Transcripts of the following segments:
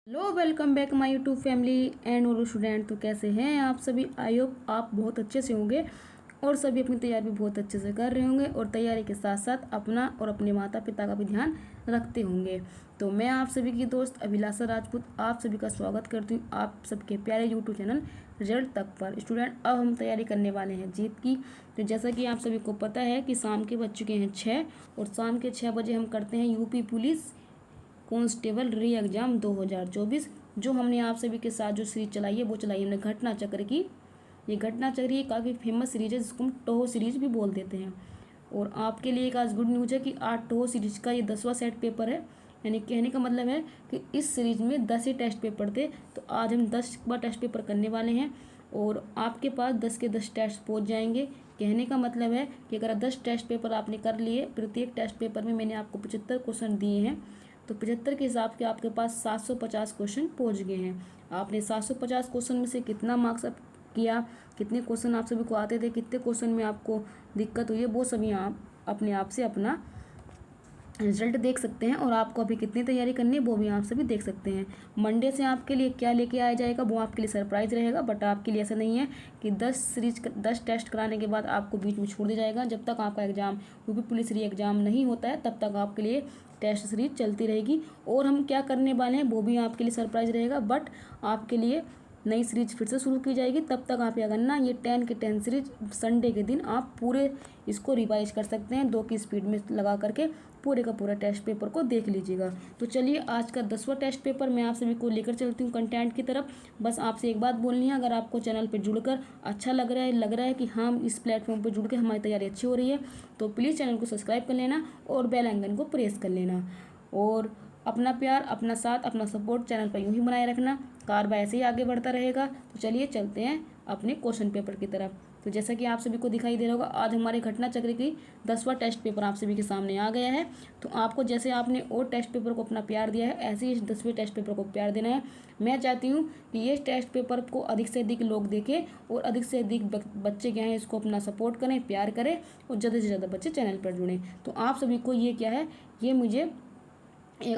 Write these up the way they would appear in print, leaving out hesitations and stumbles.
Hello, welcome back my YouTube family and और student. तो कैसे हैं आप सभी? आई होप आप बहुत अच्छे से होंगे और सभी अपनी तैयारी भी बहुत अच्छे से कर रहे होंगे और तैयारी के साथ साथ अपना और अपने माता पिता का भी ध्यान रखते होंगे। तो मैं आप सभी की दोस्त अभिलाषा राजपूत आप सभी का स्वागत करती हूँ आप सबके प्यारे यूट्यूब चैनल रिजल्ट तक पर। स्टूडेंट, अब हम तैयारी करने वाले हैं जीत की। तो जैसा कि आप सभी को पता है कि शाम के बज चुके हैं 6 और शाम के 6 बजे हम करते हैं यूपी पुलिस कांस्टेबल री एग्ज़ाम 2024। जो हमने आप सभी के साथ जो सीरीज चलाई है वो चलाई हमने घटना चक्र की। ये घटना चक्र ये काफ़ी फेमस सीरीज है जिसको हम टोहो सीरीज भी बोल देते हैं। और आपके लिए एक आज गुड न्यूज़ है कि आज टोहो सीरीज का ये 10वां सेट पेपर है। यानी कहने का मतलब है कि इस सीरीज में 10 ही टेस्ट पेपर थे, तो आज हम 10वां टेस्ट पेपर करने वाले हैं और आपके पास 10 के 10 टेस्ट पहुंच जाएंगे। कहने का मतलब है कि अगर 10 टेस्ट पेपर आपने कर लिए, प्रत्येक टेस्ट पेपर में मैंने आपको 75 क्वेश्चन दिए हैं, तो 75 के हिसाब से आपके पास 750 क्वेश्चन पहुंच गए हैं। आपने 750 क्वेश्चन में से कितना मार्क्स अप किया, कितने क्वेश्चन आप सभी को आते थे, कितने क्वेश्चन में आपको दिक्कत हुई है, वो सभी आप अपने आप से अपना रिजल्ट देख सकते हैं। और आपको अभी कितनी तैयारी करनी है वो भी आप सभी देख सकते हैं। मंडे से आपके लिए क्या लेके आया जाएगा वो आपके लिए सरप्राइज रहेगा, बट आपके लिए ऐसा नहीं है कि 10 टेस्ट कराने के बाद आपको बीच में छोड़ दिया जाएगा। जब तक आपका एग्जाम यूपी पुलिस री एग्जाम नहीं होता है तब तक आपके लिए टेस्ट सीरीज चलती रहेगी। और हम क्या करने वाले हैं वो भी आपके लिए सरप्राइज रहेगा, बट आपके लिए नई सीरीज फिर से शुरू की जाएगी। तब तक आप क्या करना, ये 10 के 10 सीरीज संडे के दिन आप पूरे इसको रिवाइज कर सकते हैं 2 की स्पीड में लगा करके पूरे का पूरा टेस्ट पेपर को देख लीजिएगा। तो चलिए आज का 10वां टेस्ट पेपर मैं आप सभी को लेकर चलती हूँ कंटेंट की तरफ। बस आपसे एक बात बोलनी है, अगर आपको चैनल पर जुड़कर अच्छा लग रहा है कि हाँ इस प्लेटफॉर्म पर जुड़ के हमारी तैयारी अच्छी हो रही है, तो प्लीज़ चैनल को सब्सक्राइब कर लेना और बेल आइकन को प्रेस कर लेना। और अपना प्यार, अपना साथ, अपना सपोर्ट चैनल पर यूं ही बनाए रखना। कारवा ऐसे ही आगे बढ़ता रहेगा। तो चलिए चलते हैं अपने क्वेश्चन पेपर की तरफ। तो जैसा कि आप सभी को दिखाई दे रहा होगा, आज हमारे घटना चक्र की 10वां टेस्ट पेपर आप सभी के सामने आ गया है। तो आपको जैसे आपने और टेस्ट पेपर को अपना प्यार दिया है, ऐसे ही इस 10वें टेस्ट पेपर को प्यार देना है। मैं चाहती हूँ कि ये टेस्ट पेपर को अधिक से अधिक लोग देखें और अधिक से अधिक बच्चे क्या हैं इसको अपना सपोर्ट करें, प्यार करें और ज़्यादा से ज़्यादा बच्चे चैनल पर जुड़ें। तो आप सभी को ये क्या है, ये मुझे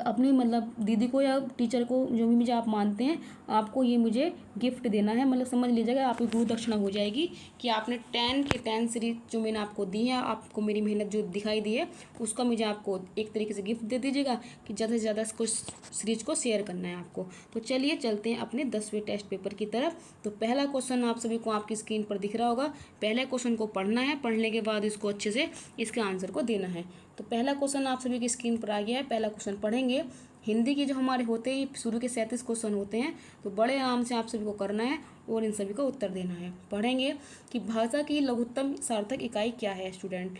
अपनी मतलब दीदी को या टीचर को जो भी मुझे आप मानते हैं, आपको ये मुझे गिफ्ट देना है। मतलब समझ लीजिएगा आपकी गुरु दक्षिणा हो जाएगी कि आपने 10 के 10 सीरीज जो मैंने आपको दी है, आपको मेरी मेहनत जो दिखाई दी है उसका मुझे आपको एक तरीके से गिफ्ट दे दीजिएगा कि ज़्यादा से ज़्यादा इसको सीरीज को शेयर करना है आपको। तो चलिए चलते हैं अपने 10वें टेस्ट पेपर की तरफ। तो पहला क्वेश्चन आप सभी को आपकी स्क्रीन पर दिख रहा होगा। पहले क्वेश्चन को पढ़ना है, पढ़ने के बाद इसको अच्छे से इसके आंसर को देना है। तो पहला क्वेश्चन आप सभी की स्क्रीन पर आ गया है। पहला क्वेश्चन पढ़ेंगे। हिंदी के जो हमारे होते हैं शुरू के 37 क्वेश्चन होते हैं, तो बड़े आराम से आप सभी को करना है और इन सभी का उत्तर देना है। पढ़ेंगे कि भाषा की लघुत्तम सार्थक इकाई क्या है स्टूडेंट?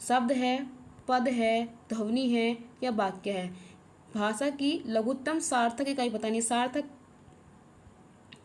शब्द है, पद है, ध्वनि है या वाक्य है? भाषा की लघुत्तम सार्थक इकाई बतानी। सार्थक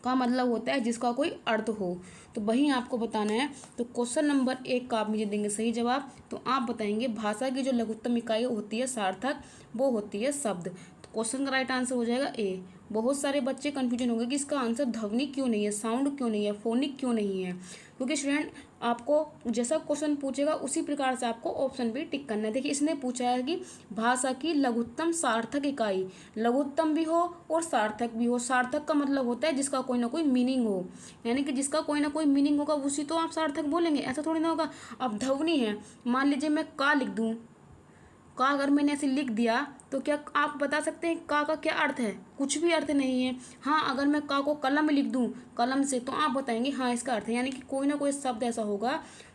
का मतलब होता है जिसका कोई अर्थ हो, तो वही आपको बताना है। तो क्वेश्चन नंबर 1 का आप मुझे देंगे सही जवाब। तो आप बताएंगे भाषा की जो लघुत्तम इकाई होती है सार्थक, वो होती है शब्द। तो क्वेश्चन का राइट आंसर हो जाएगा ए। बहुत सारे बच्चे कंफ्यूजन होंगे कि इसका आंसर ध्वनि क्यों नहीं है, साउंड क्यों नहीं है, फोनिक क्यों नहीं है, क्योंकि स्टूडेंट आपको जैसा क्वेश्चन पूछेगा उसी प्रकार से आपको ऑप्शन भी टिक करना है। देखिए इसने पूछा है कि भाषा की लघुत्तम सार्थक इकाई, लघुत्तम भी हो और सार्थक भी हो। सार्थक का मतलब होता है जिसका कोई ना कोई मीनिंग हो, यानी कि जिसका कोई ना कोई मीनिंग होगा उसी तो आप सार्थक बोलेंगे, ऐसा थोड़ी ना होगा। अब ध्वनि है, मान लीजिए मैं का लिख दूं, का अगर मैंने ऐसे लिख दिया तो क्या आप बता सकते हैं का क्या अर्थ है? कुछ भी अर्थ नहीं है। हाँ, अगर मैं का को कलम लिख दूं कलम से, तो आप बताएंगे हाँ इसका अर्थ है। यानी कि कोई ना कोई शब्द ऐसा होगा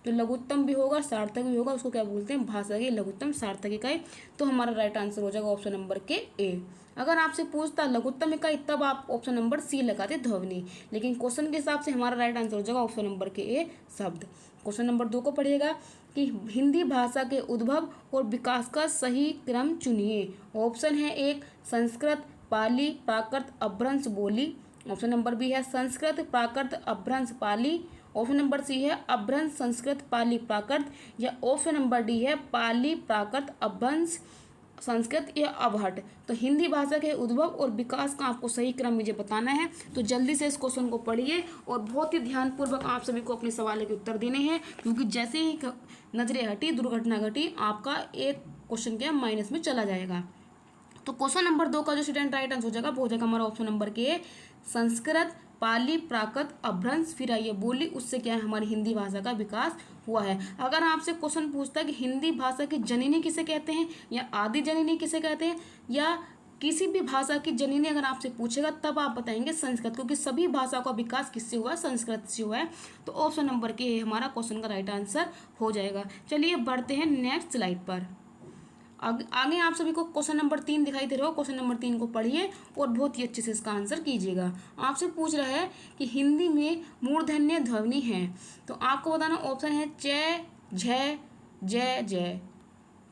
जो लघुत्तम भी होगा सार्थक भी होगा, उसको क्या बोलते हैं? भाषा की लघुत्तम सार्थक इकाई। तो हमारा राइट आंसर हो जाएगा ऑप्शन नंबर के ए। अगर आपसे पूछता लघुत्तम इकाई तब आप ऑप्शन नंबर सी लगाते ध्वनि, लेकिन क्वेश्चन के हिसाब से हमारा राइट आंसर हो जाएगा ऑप्शन नंबर के ए शब्द। क्वेश्चन नंबर 2 को पढ़िएगा कि हिंदी भाषा के उद्भव और विकास का सही क्रम चुनिए। ऑप्शन है 1 संस्कृत, पाली, प्राकृत, अपभ्रंश, बोली। ऑप्शन नंबर बी है संस्कृत, प्राकृत, अपभ्रंश, पाली। ऑप्शन नंबर सी है अपभ्रंश, संस्कृत, पाली, प्राकृत। या ऑप्शन नंबर डी है पाली, प्राकृत, अपभ्रंश, संस्कृत या अवहट। तो हिंदी भाषा के उद्भव और विकास का आपको सही क्रम मुझे बताना है। तो जल्दी से इस क्वेश्चन को पढ़िए और बहुत ही ध्यानपूर्वक आप सभी को अपने सवाल के उत्तर देने हैं, क्योंकि जैसे ही नजरें हटी दुर्घटना घटी, आपका एक क्वेश्चन क्या माइनस में चला जाएगा। तो क्वेश्चन नंबर 2 का जो स्टूडेंट राइट आंसर हो जाएगा वो हो जाएगा हमारा ऑप्शन नंबर के संस्कृत, पाली, प्राकृत, अपभ्रंश, फिर आइए बोली, उससे क्या है हमारी हिंदी भाषा का विकास हुआ है। अगर आपसे क्वेश्चन पूछता है कि हिंदी भाषा की जननी किसे कहते हैं या आदि जननी किसे कहते हैं या किसी भी भाषा की जननी अगर आपसे पूछेगा तब आप बताएंगे संस्कृत, क्योंकि सभी भाषा का विकास किससे हुआ है, संस्कृत से हुआ है। तो ऑप्शन नंबर के हमारा क्वेश्चन का राइट आंसर हो जाएगा। चलिए बढ़ते हैं नेक्स्ट स्लाइड पर। आगे आप सभी को क्वेश्चन नंबर 3 दिखाई दे रहा हो। क्वेश्चन नंबर 3 को पढ़िए और बहुत ही अच्छे से इसका आंसर कीजिएगा। आपसे पूछ रहा है कि हिंदी में मूर्धन्य ध्वनि है, तो आपको बताना ऑप्शन है च, झ, जय जय,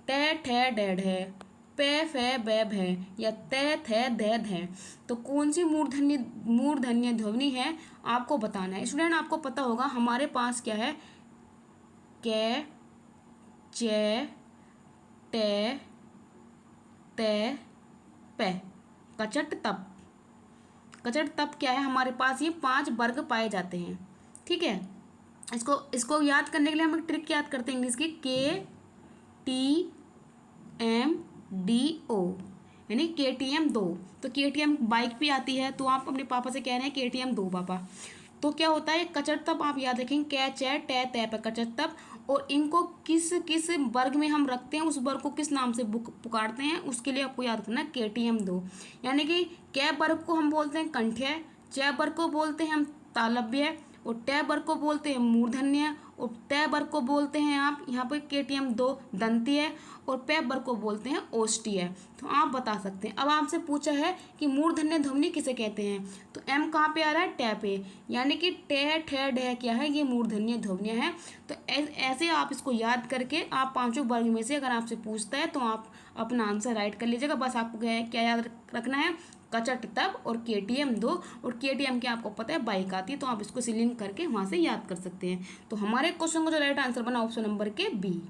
टे ठे डैड है, पे फे बैब है या ते थे दैद है। तो कौन सी मूर्धन्य ध्वनि है आपको बताना है। स्टूडेंट आपको पता होगा हमारे पास क्या है, कै, चे, टे, ते, पे, कचट तप। कचट तप क्या है, हमारे पास ये 5 वर्ग पाए जाते हैं। ठीक है, इसको याद करने के लिए हम एक ट्रिक याद करते हैं इंग्लिश की, KTM DO, यानी KTM 2। तो KTM बाइक पे आती है, तो आप अपने पापा से कह रहे हैं KTM 2 पापा। तो क्या होता है, कचट तप आप याद रखेंगे, कै चे टे ते पे, कचट तप। और इनको किस किस वर्ग में हम रखते हैं, उस वर्ग को किस नाम से पुकारते हैं, उसके लिए आपको याद करना है KTM 2। यानी कि कै वर्ग को हम बोलते हैं कंठ्य, चे वर्ग को बोलते हैं हम तालव्य, और टे वर्ग को बोलते हैं मूर्धन्य, और ते वर्ग को बोलते हैं आप यहाँ पर KTM 2 दंतीय, और पे वर्ग को बोलते हैं ओष्ठीय। तो आप बता सकते हैं। अब आपसे पूछा है कि मूर्धन्य ध्वनि किसे कहते हैं, तो एम कहाँ पे आ रहा है, टे पे, यानी कि टे ठे डे क्या है, ये मूर्धन्य ध्वनियाँ हैं। तो ऐसे आप इसको याद करके आप 5 वर्ग में से अगर आपसे पूछता है तो आप अपना आंसर राइट कर लीजिएगा। बस आपको क्या याद रखना है, कचट तप और KTM 2, और KTM की आपको पता है बाइक आती है, तो आप इसको लिंक करके वहाँ से याद कर सकते हैं। तो हमारे क्वेश्चन का जो राइट आंसर बना ऑप्शन नंबर के बी।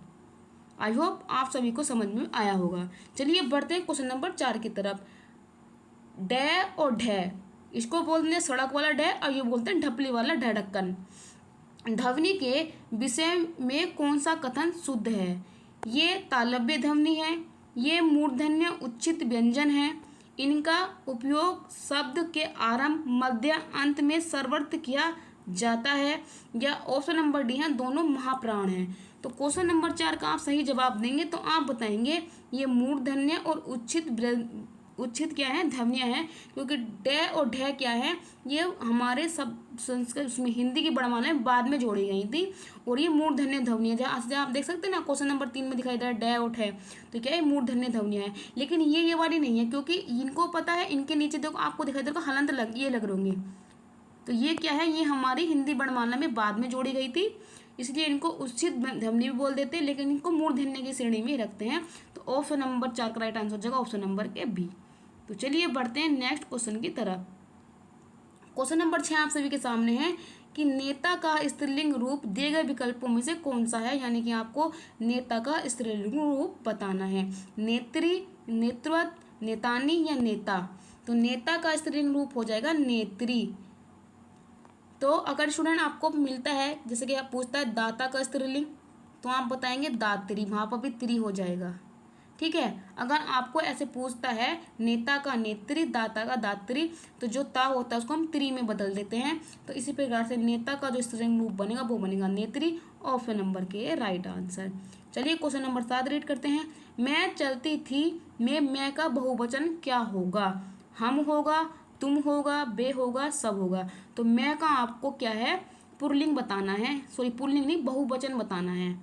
आई होप आप सभी को समझ में आया होगा। चलिए बढ़ते हैं क्वेश्चन नंबर 4 की तरफ। डे और ढे, इसको बोलते हैं सड़क वाला डे और ये बोलते हैं ढपली वाला ढक्कन। ध्वनि के विषय में कौन सा कथन शुद्ध है, ये तालव्य ध्वनि है, ये मूर्धन्य उच्चित व्यंजन है, इनका उपयोग शब्द के आरंभ मध्य अंत में सर्वत्र किया जाता है, या ऑप्शन नंबर डी है दोनों महाप्राण हैं। तो क्वेश्चन नंबर 4 का आप सही जवाब देंगे तो आप बताएंगे ये मूर्धन्य और उच्चित क्या है, ध्वनियाँ हैं, क्योंकि डे और ढे क्या है, ये हमारे सब संस्कृत उसमें हिंदी की वर्णमाला में बाद में जोड़ी गई थी, और ये मूर्धन्य ध्वनियाँ जहाँ आप देख सकते हैं ना क्वेश्चन नंबर 3 में दिखाई दे रहा है डे और ढे, तो क्या है मूर्धन्य ध्वनियाँ हैं। लेकिन ये वाली नहीं है, क्योंकि इनको पता है, इनके नीचे देखो आपको दिखाई दे रहा हलंत लग रहे होंगे, तो ये क्या है, ये हमारी हिंदी वर्णमाला में बाद में जोड़ी गई थी, इसलिए इनको उच्चित ध्वनि भी बोल देते हैं, लेकिन इनको मूर्धन्य की श्रेणी में रखते हैं। तो ऑप्शन नंबर 4 का राइट आंसर हो जाएगा ऑप्शन नंबर के बी। तो चलिए बढ़ते हैं नेक्स्ट क्वेश्चन की तरफ। क्वेश्चन नंबर 6 आप सभी के सामने है कि नेता का स्त्रीलिंग रूप दिए गए विकल्पों में से कौन सा है, यानी कि आपको नेता का स्त्रीलिंग रूप बताना है, नेत्री, नेतृत्व, नेतानी या नेता। तो नेता का स्त्रीलिंग रूप हो जाएगा नेत्री। तो अगर स्टूडेंट आपको मिलता है, जैसे कि आप पूछता है दाता का स्त्रीलिंग, तो आप बताएंगे दात्री, वहाँ पर भी त्री हो जाएगा। ठीक है, अगर आपको ऐसे पूछता है नेता का नेत्री, दाता का दात्री, तो जो ता होता है उसको हम त्री में बदल देते हैं। तो इसी प्रकार से नेता का जो स्त्रीलिंग रूप बनेगा वो बनेगा नेत्री, ऑप्शन नंबर के राइट आंसर। चलिए क्वेश्चन नंबर 7 रीड करते हैं। मैं चलती थी में मैं का बहुवचन क्या होगा, हम होगा, तुम होगा, बे होगा, सब होगा। तो मैं का आपको क्या है, पुल्लिंग बताना है, सॉरी पुल्लिंग नहीं, बहुवचन बताना है।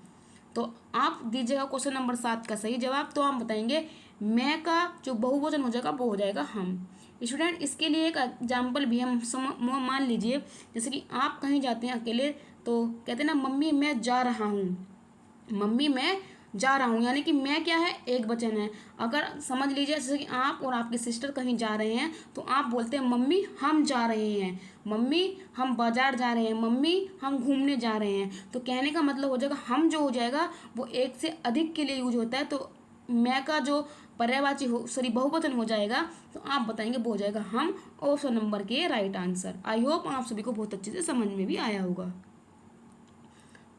तो आप दीजिएगा क्वेश्चन नंबर 7 का सही जवाब, तो आप बताएंगे मैं का जो बहुवचन हो जाएगा वो हो जाएगा हम। स्टूडेंट इसके लिए एक एग्जाम्पल भी हम मान लीजिए, जैसे कि आप कहीं जाते हैं अकेले, तो कहते हैं ना मम्मी मैं जा रहा हूँ, मम्मी मैं जा रहा हूँ, यानी कि मैं क्या है, एक वचन है। अगर समझ लीजिए जैसे कि आप और आपकी सिस्टर कहीं जा रहे हैं, तो आप बोलते हैं मम्मी हम जा रहे हैं, मम्मी हम बाजार जा रहे हैं, मम्मी हम घूमने जा रहे हैं। तो कहने का मतलब हो जाएगा हम जो हो जाएगा वो एक से अधिक के लिए यूज होता है, तो मैं का जो पर्यायवाची हो सॉरी बहुवचन हो जाएगा, तो आप बताएंगे वो हो जाएगा हम, ऑप्शन नंबर के राइट आंसर। आई होप आप सभी को बहुत अच्छे से समझ में भी आया होगा।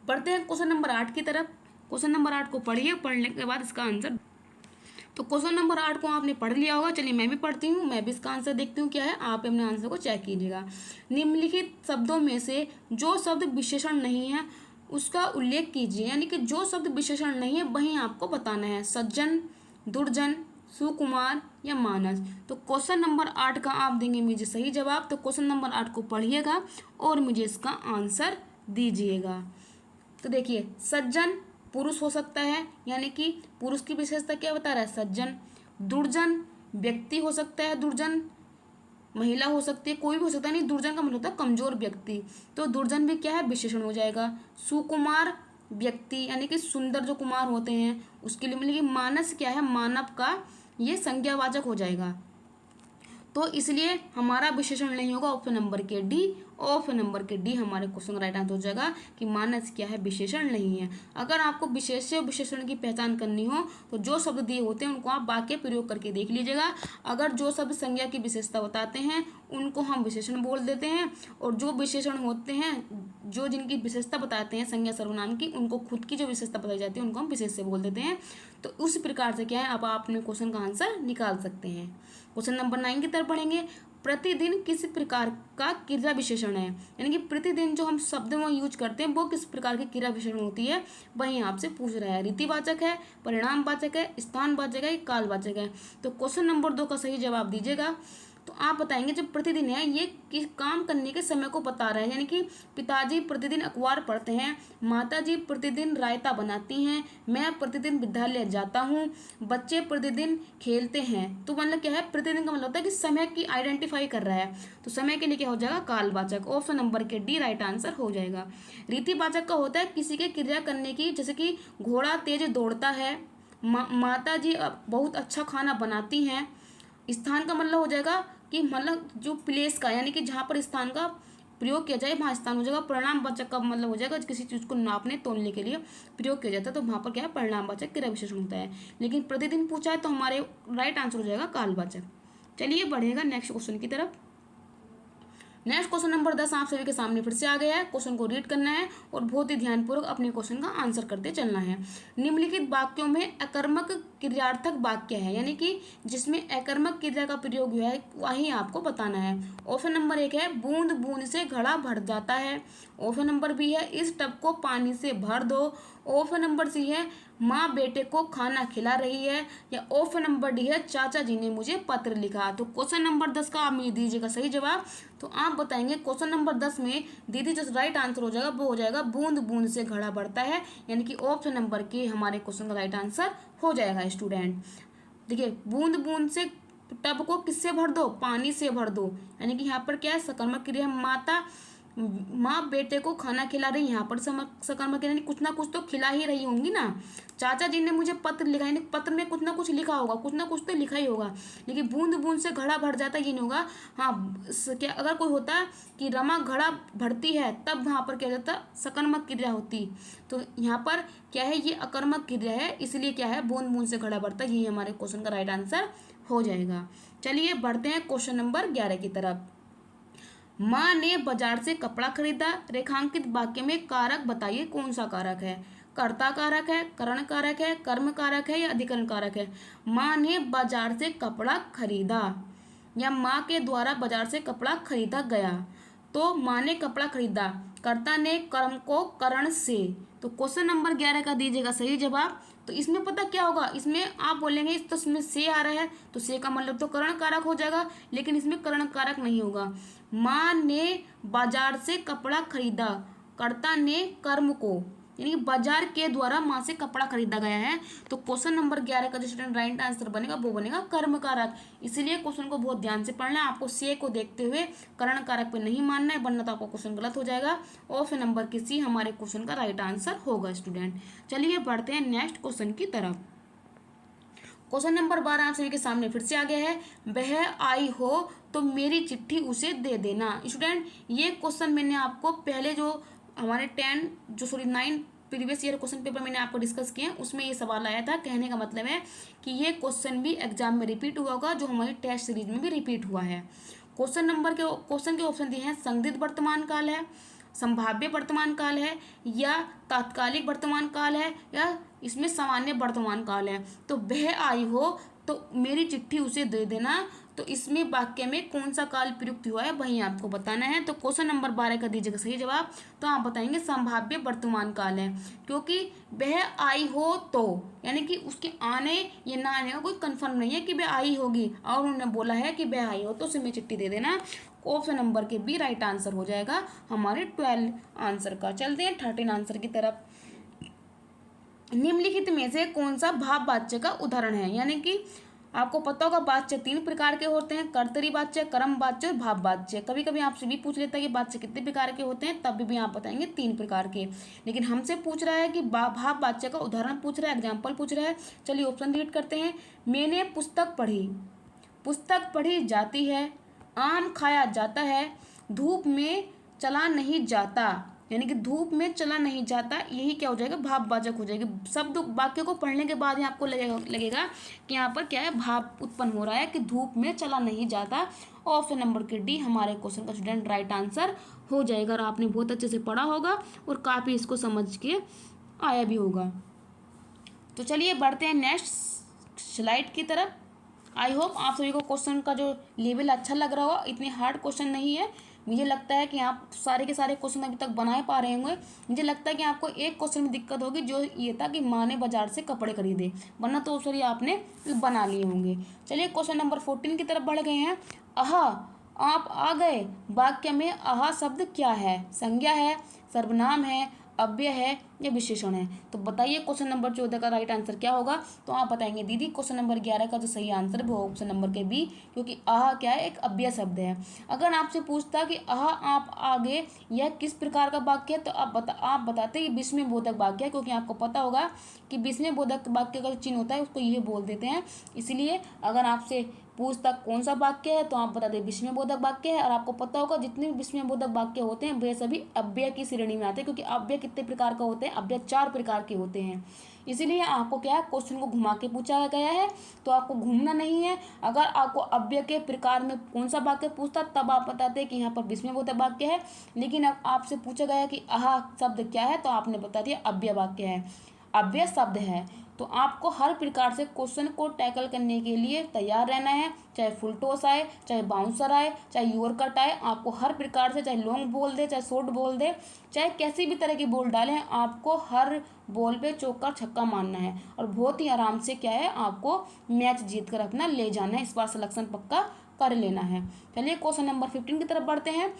बढ़ते हैं क्वेश्चन नंबर 8 की तरफ। क्वेश्चन नंबर 8 को पढ़िए, पढ़ने के बाद इसका आंसर तो क्वेश्चन नंबर 8 को आपने पढ़ लिया होगा। चलिए मैं भी पढ़ती हूँ, मैं भी इसका आंसर देखती हूँ क्या है, आप अपने आंसर को चेक कीजिएगा। निम्नलिखित शब्दों में से जो शब्द विशेषण नहीं है उसका उल्लेख कीजिए, यानी कि जो शब्द विशेषण नहीं है वही आपको बताना है। सज्जन, दुर्जन, सुकुमार या मानस। तो क्वेश्चन नंबर 8 का आप देंगे मुझे सही जवाब। तो क्वेश्चन नंबर 8 को पढ़िएगा और मुझे इसका आंसर दीजिएगा। तो देखिए, सज्जन पुरुष हो सकता है, यानी कि पुरुष की विशेषता क्या बता रहा है, सज्जन। दुर्जन व्यक्ति हो सकता है, दुर्जन महिला हो सकती है, कोई भी हो सकता है, नहीं दुर्जन का मतलब होता है कमजोर व्यक्ति, तो दुर्जन भी क्या है, विशेषण हो जाएगा। सुकुमार व्यक्ति यानी कि सुंदर जो कुमार होते हैं उसके लिए, मतलब कि मानस क्या है, मानव का ये संज्ञावाचक हो जाएगा। तो इसलिए हमारा विशेषण नहीं होगा ऑप्शन नंबर के डी। ऑप्शन नंबर के डी हमारे क्वेश्चन का राइट आंसर हो जाएगा कि मानस क्या है, विशेषण नहीं है। अगर आपको विशेष्य विशेषण की पहचान करनी हो तो जो शब्द दिए होते हैं उनको आप वाक्य प्रयोग करके देख लीजिएगा। अगर जो शब्द संज्ञा की विशेषता बताते हैं उनको हम विशेषण बोल देते हैं, और जो विशेषण होते हैं जो जिनकी विशेषता बताते हैं संज्ञा सर्वनाम की, उनको खुद की जो विशेषता बताई जाती है उनको हम विशेष्य बोल देते हैं। तो उस प्रकार से क्या है, अब आप अपने क्वेश्चन का आंसर निकाल सकते हैं। क्वेश्चन नंबर 9 की तरफ पढ़ेंगे। प्रतिदिन किस प्रकार का क्रिया विशेषण है, यानी कि प्रतिदिन जो हम शब्द में यूज करते हैं वो किस प्रकार की क्रिया विशेषण होती है, वही आपसे पूछ रहा है। रीतिवाचक है, परिणामवाचक है, स्थानवाचक है, कालवाचक है। तो क्वेश्चन नंबर 2 का सही जवाब दीजिएगा। तो आप बताएंगे जब प्रतिदिन है ये किस काम करने के समय को बता रहा है, यानी कि पिताजी प्रतिदिन अखबार पढ़ते हैं, माताजी प्रतिदिन रायता बनाती हैं, मैं प्रतिदिन विद्यालय जाता हूँ, बच्चे प्रतिदिन खेलते हैं। तो मतलब क्या है, प्रतिदिन का मतलब होता है कि समय की आइडेंटिफाई कर रहा है, तो समय के लिए क्या हो जाएगा, कालवाचक। ऑप्शन नंबर के डी राइट आंसर हो जाएगा। रीतिवाचक का होता है किसी के क्रिया करने की, जैसे कि घोड़ा तेज दौड़ता है, माता जी बहुत अच्छा खाना बनाती हैं। स्थान का मतलब हो जाएगा कि मतलब जो प्लेस का, यानी कि जहाँ पर स्थान का प्रयोग किया जाए वहाँ स्थान हो जाएगा। परिणामवाचक का मतलब हो जाएगा किसी चीज़ को नापने तोलने के लिए प्रयोग किया जाता है, तो वहाँ पर क्या है, परिणामवाचक क्रिया विशेषण होता है। लेकिन प्रतिदिन पूछा है तो हमारे राइट आंसर हो जाएगा कालवाचक। चलिए बढ़ेगा नेक्स्ट क्वेश्चन की तरफ। नेक्स्ट क्वेश्चन नंबर 10 आप सभी के सामने फिर से आ गया है। क्वेश्चन को रीड करना है और बहुत ही ध्यानपूर्वक अपने क्वेश्चन का आंसर करते चलना है। निम्नलिखित वाक्यों में अकर्मक क्रियार्थक वाक्य है, यानी कि जिसमें अकर्मक क्रिया का प्रयोग हुआ है वही आपको बताना है। ऑप्शन नंबर 1 है बूंद बूंद से घड़ा भर जाता है। ऑप्शन नंबर बी है इस टब को पानी से भर दो। ऑप्शन नंबर सी है माँ बेटे को खाना खिला रही है। या ऑप्शन नंबर डी है चाचा जी ने मुझे पत्र लिखा। तो क्वेश्चन नंबर 10 का आप मुझे दीजिएगा सही जवाब। तो आप बताएंगे क्वेश्चन नंबर 10 में दीदी जो राइट आंसर हो जाएगा वो हो जाएगा बूंद बूंद से घड़ा भरता है, यानी कि ऑप्शन नंबर के हमारे क्वेश्चन का राइट आंसर हो जाएगा स्टूडेंट। देखिए, बूंद बूंद से टब को किससे भर दो, पानी से भर दो, यानी कि यहाँ पर क्या है, सकर्मक क्रिया। माता माँ बेटे को खाना खिला रही, यहाँ पर सकर्मक क्रिया, कुछ ना कुछ तो खिला ही रही होंगी ना। चाचा जी ने मुझे पत्र लिखा, यानी पत्र में कुछ ना कुछ लिखा होगा, कुछ ना कुछ तो लिखा ही होगा। लेकिन बूंद बूंद से घड़ा भर जाता ये नहीं होगा। हाँ, क्या अगर कोई होता कि रमा घड़ा भरती है तब वहाँ पर क्या जाता, सकर्मक क्रिया होती। तो यहाँ पर क्या है, ये अकर्मक क्रिया है, इसलिए क्या है, बूंद बूंद से घड़ा भरता, यही हमारे क्वेश्चन का राइट आंसर हो जाएगा। चलिए बढ़ते हैं क्वेश्चन नंबर 11 की तरफ। माँ ने बाजार से कपड़ा खरीदा। रेखांकित वाक्य में कारक बताइए कौन सा कारक है। कर्ता कारक है, करण कारक है, कर्म कारक है या अधिकरण कारक है। माँ ने बाजार से कपड़ा खरीदा या माँ के द्वारा बाजार से कपड़ा खरीदा गया। तो माँ ने कपड़ा खरीदा, कर्ता ने कर्म को करण से। तो क्वेश्चन नंबर 11 का दीजिएगा सही जवाब। तो इसमें पता क्या होगा, इसमें आप बोलेंगे इस तो इसमें से आ रहा है तो से का मतलब तो करण कारक हो जाएगा, लेकिन इसमें करण कारक नहीं होगा। माँ ने बाजार से कपड़ा खरीदा, कर्ता ने कर्म को, यानी बाजार के द्वारा माँ से कपड़ा खरीदा गया है। तो क्वेश्चन नंबर 11 का जो स्टूडेंट राइट आंसर बनेगा वो बनेगा कर्म कारक। इसलिए क्वेश्चन को बहुत ध्यान से पढ़ना है, आपको से को देखते हुए करण कारक पे नहीं मानना है, वरना तो आपका क्वेश्चन गलत हो जाएगा। ऑप्शन नंबर की सी हमारे क्वेश्चन का राइट आंसर होगा स्टूडेंट। चलिए बढ़ते हैं नेक्स्ट क्वेश्चन की तरफ। क्वेश्चन नंबर 12 आप सभी के सामने फिर से आ गया है। वह आई हो तो मेरी चिट्ठी उसे दे देना। स्टूडेंट ये क्वेश्चन मैंने आपको पहले जो हमारे 9 प्रीवियस ईयर क्वेश्चन पेपर मैंने आपको डिस्कस किए हैं उसमें ये सवाल आया था। कहने का मतलब है कि ये क्वेश्चन भी एग्जाम में रिपीट हुआ होगा, जो हमारी टेस्ट सीरीज में भी रिपीट हुआ है। क्वेश्चन के ऑप्शन दिए हैं, संदिग्ध वर्तमान काल है, संभाव्य वर्तमान काल है, या तात्कालिक वर्तमान काल है, या इसमें सामान्य वर्तमान काल है, तो वह आई हो तो मेरी चिट्ठी उसे दे देना। तो इसमें वाक्य में कौन सा काल प्रयुक्त हुआ है वही आपको बताना है। तो क्वेश्चन नंबर 12 का दीजिएगा सही जवाब। तो आप बताएंगे संभाव्य वर्तमान काल है, क्योंकि वह आई हो तो यानी कि उसके आने या ना आने का कोई कंफर्म नहीं है कि वह आई होगी, और उन्होंने बोला है कि वह आई हो तो उसे मैं चिट्ठी दे देना। ऑप्शन नंबर के बी राइट आंसर हो जाएगा हमारे 12 आंसर का। चलते हैं 13 आंसर की तरफ। निम्नलिखित में से कौन सा भाव वाच्य का उदाहरण है, यानी कि आपको पता होगा वाच्य 3 प्रकार के होते हैं, कर्तरी वाच्य, कर्म वाच्य और भाव वाच्य। कभी कभी आपसे भी पूछ लेता है कि वाच्य कितने प्रकार के होते हैं, तब भी आप बताएंगे 3 प्रकार के। लेकिन हमसे पूछ रहा है कि भाव वाच्य का उदाहरण पूछ रहा है, एग्जाम्पल पूछ रहा है। चलिए ऑप्शन रीड करते हैं। मैंने पुस्तक पढ़ी, पुस्तक पढ़ी जाती है, आम खाया जाता है, धूप में चला नहीं जाता, यानी कि धूप में चला नहीं जाता, यही क्या हो जाएगा भाववाचक हो जाएगी। शब्द वाक्य को पढ़ने के बाद ही आपको लगेगा कि यहाँ पर क्या है भाव उत्पन्न हो रहा है कि धूप में चला नहीं जाता। ऑप्शन नंबर के डी हमारे क्वेश्चन का स्टूडेंट राइट आंसर हो जाएगा। और आपने बहुत अच्छे से पढ़ा होगा और काफ़ी इसको समझ के आया भी होगा। तो चलिए बढ़ते हैं नेक्स्ट स्लाइड की तरफ। आई होप आप सभी को क्वेश्चन का जो लेवल अच्छा लग रहा होगा। इतने हार्ड क्वेश्चन नहीं है, मुझे लगता है कि आप सारे के सारे क्वेश्चन अभी तक बना पा रहे होंगे। मुझे लगता है कि आपको एक क्वेश्चन में दिक्कत होगी, जो ये था कि माँ ने बाजार से कपड़े खरीदे, वरना तो सॉरी आपने बना लिए होंगे। चलिए क्वेश्चन नंबर 14 की तरफ बढ़ गए हैं। आह आप आ गए वाक्य में आह शब्द क्या है, संज्ञा है, सर्वनाम है, अव्यय है या विशेषण है। तो बताइए क्वेश्चन नंबर 14 का राइट आंसर क्या होगा। तो आप बताएंगे दीदी क्वेश्चन नंबर 11 का जो सही आंसर है वो ऑप्शन नंबर के बी, क्योंकि आह क्या है एक अव्यय शब्द है। अगर आपसे पूछता कि आह आप आगे यह किस प्रकार का वाक्य है, तो आप बताते कि विस्मय बोधक वाक्य है, क्योंकि आपको पता होगा कि विस्मय बोधक वाक्य का जो चिन्ह होता है उसको ये बोल देते हैं। इसलिए अगर आपसे पूछता कौन सा वाक्य है तो आप बता दें विस्मय बोधक वाक्य है। और आपको पता होगा जितने भी विस्मय बोधक वाक्य होते हैं वे सभी अव्यय की श्रेणी में आते हैं, क्योंकि अव्यय कितने प्रकार का होते हैं, अव्यय 4 प्रकार के होते हैं। इसीलिए आपको क्या है क्वेश्चन को घुमा के पूछा गया है, तो आपको घूमना नहीं है। अगर आपको अव्यय के प्रकार में कौन सा वाक्य पूछता तब आप बताते कि यहाँ पर विस्मय बोधक वाक्य है। लेकिन अब आपसे पूछा गया कि आह शब्द क्या है, तो आपने बता दिया अव्यय वाक्य है, अव्यय शब्द है। तो आपको हर प्रकार से क्वेश्चन को टैकल करने के लिए तैयार रहना है, चाहे फुल टॉस आए, चाहे बाउंसर आए, चाहे यॉर्कर आए। आपको हर प्रकार से, चाहे लॉन्ग बॉल दे, चाहे शॉर्ट बॉल दे, चाहे कैसी भी तरह की बॉल डालें, आपको हर बॉल पे चौका छक्का मारना है और बहुत ही आराम से क्या है आपको मैच जीत कर अपना ले जाना है। इस बार सिलेक्शन पक्का कर लेना है। चलिए क्वेश्चन नंबर 15 की तरफ बढ़ते हैं।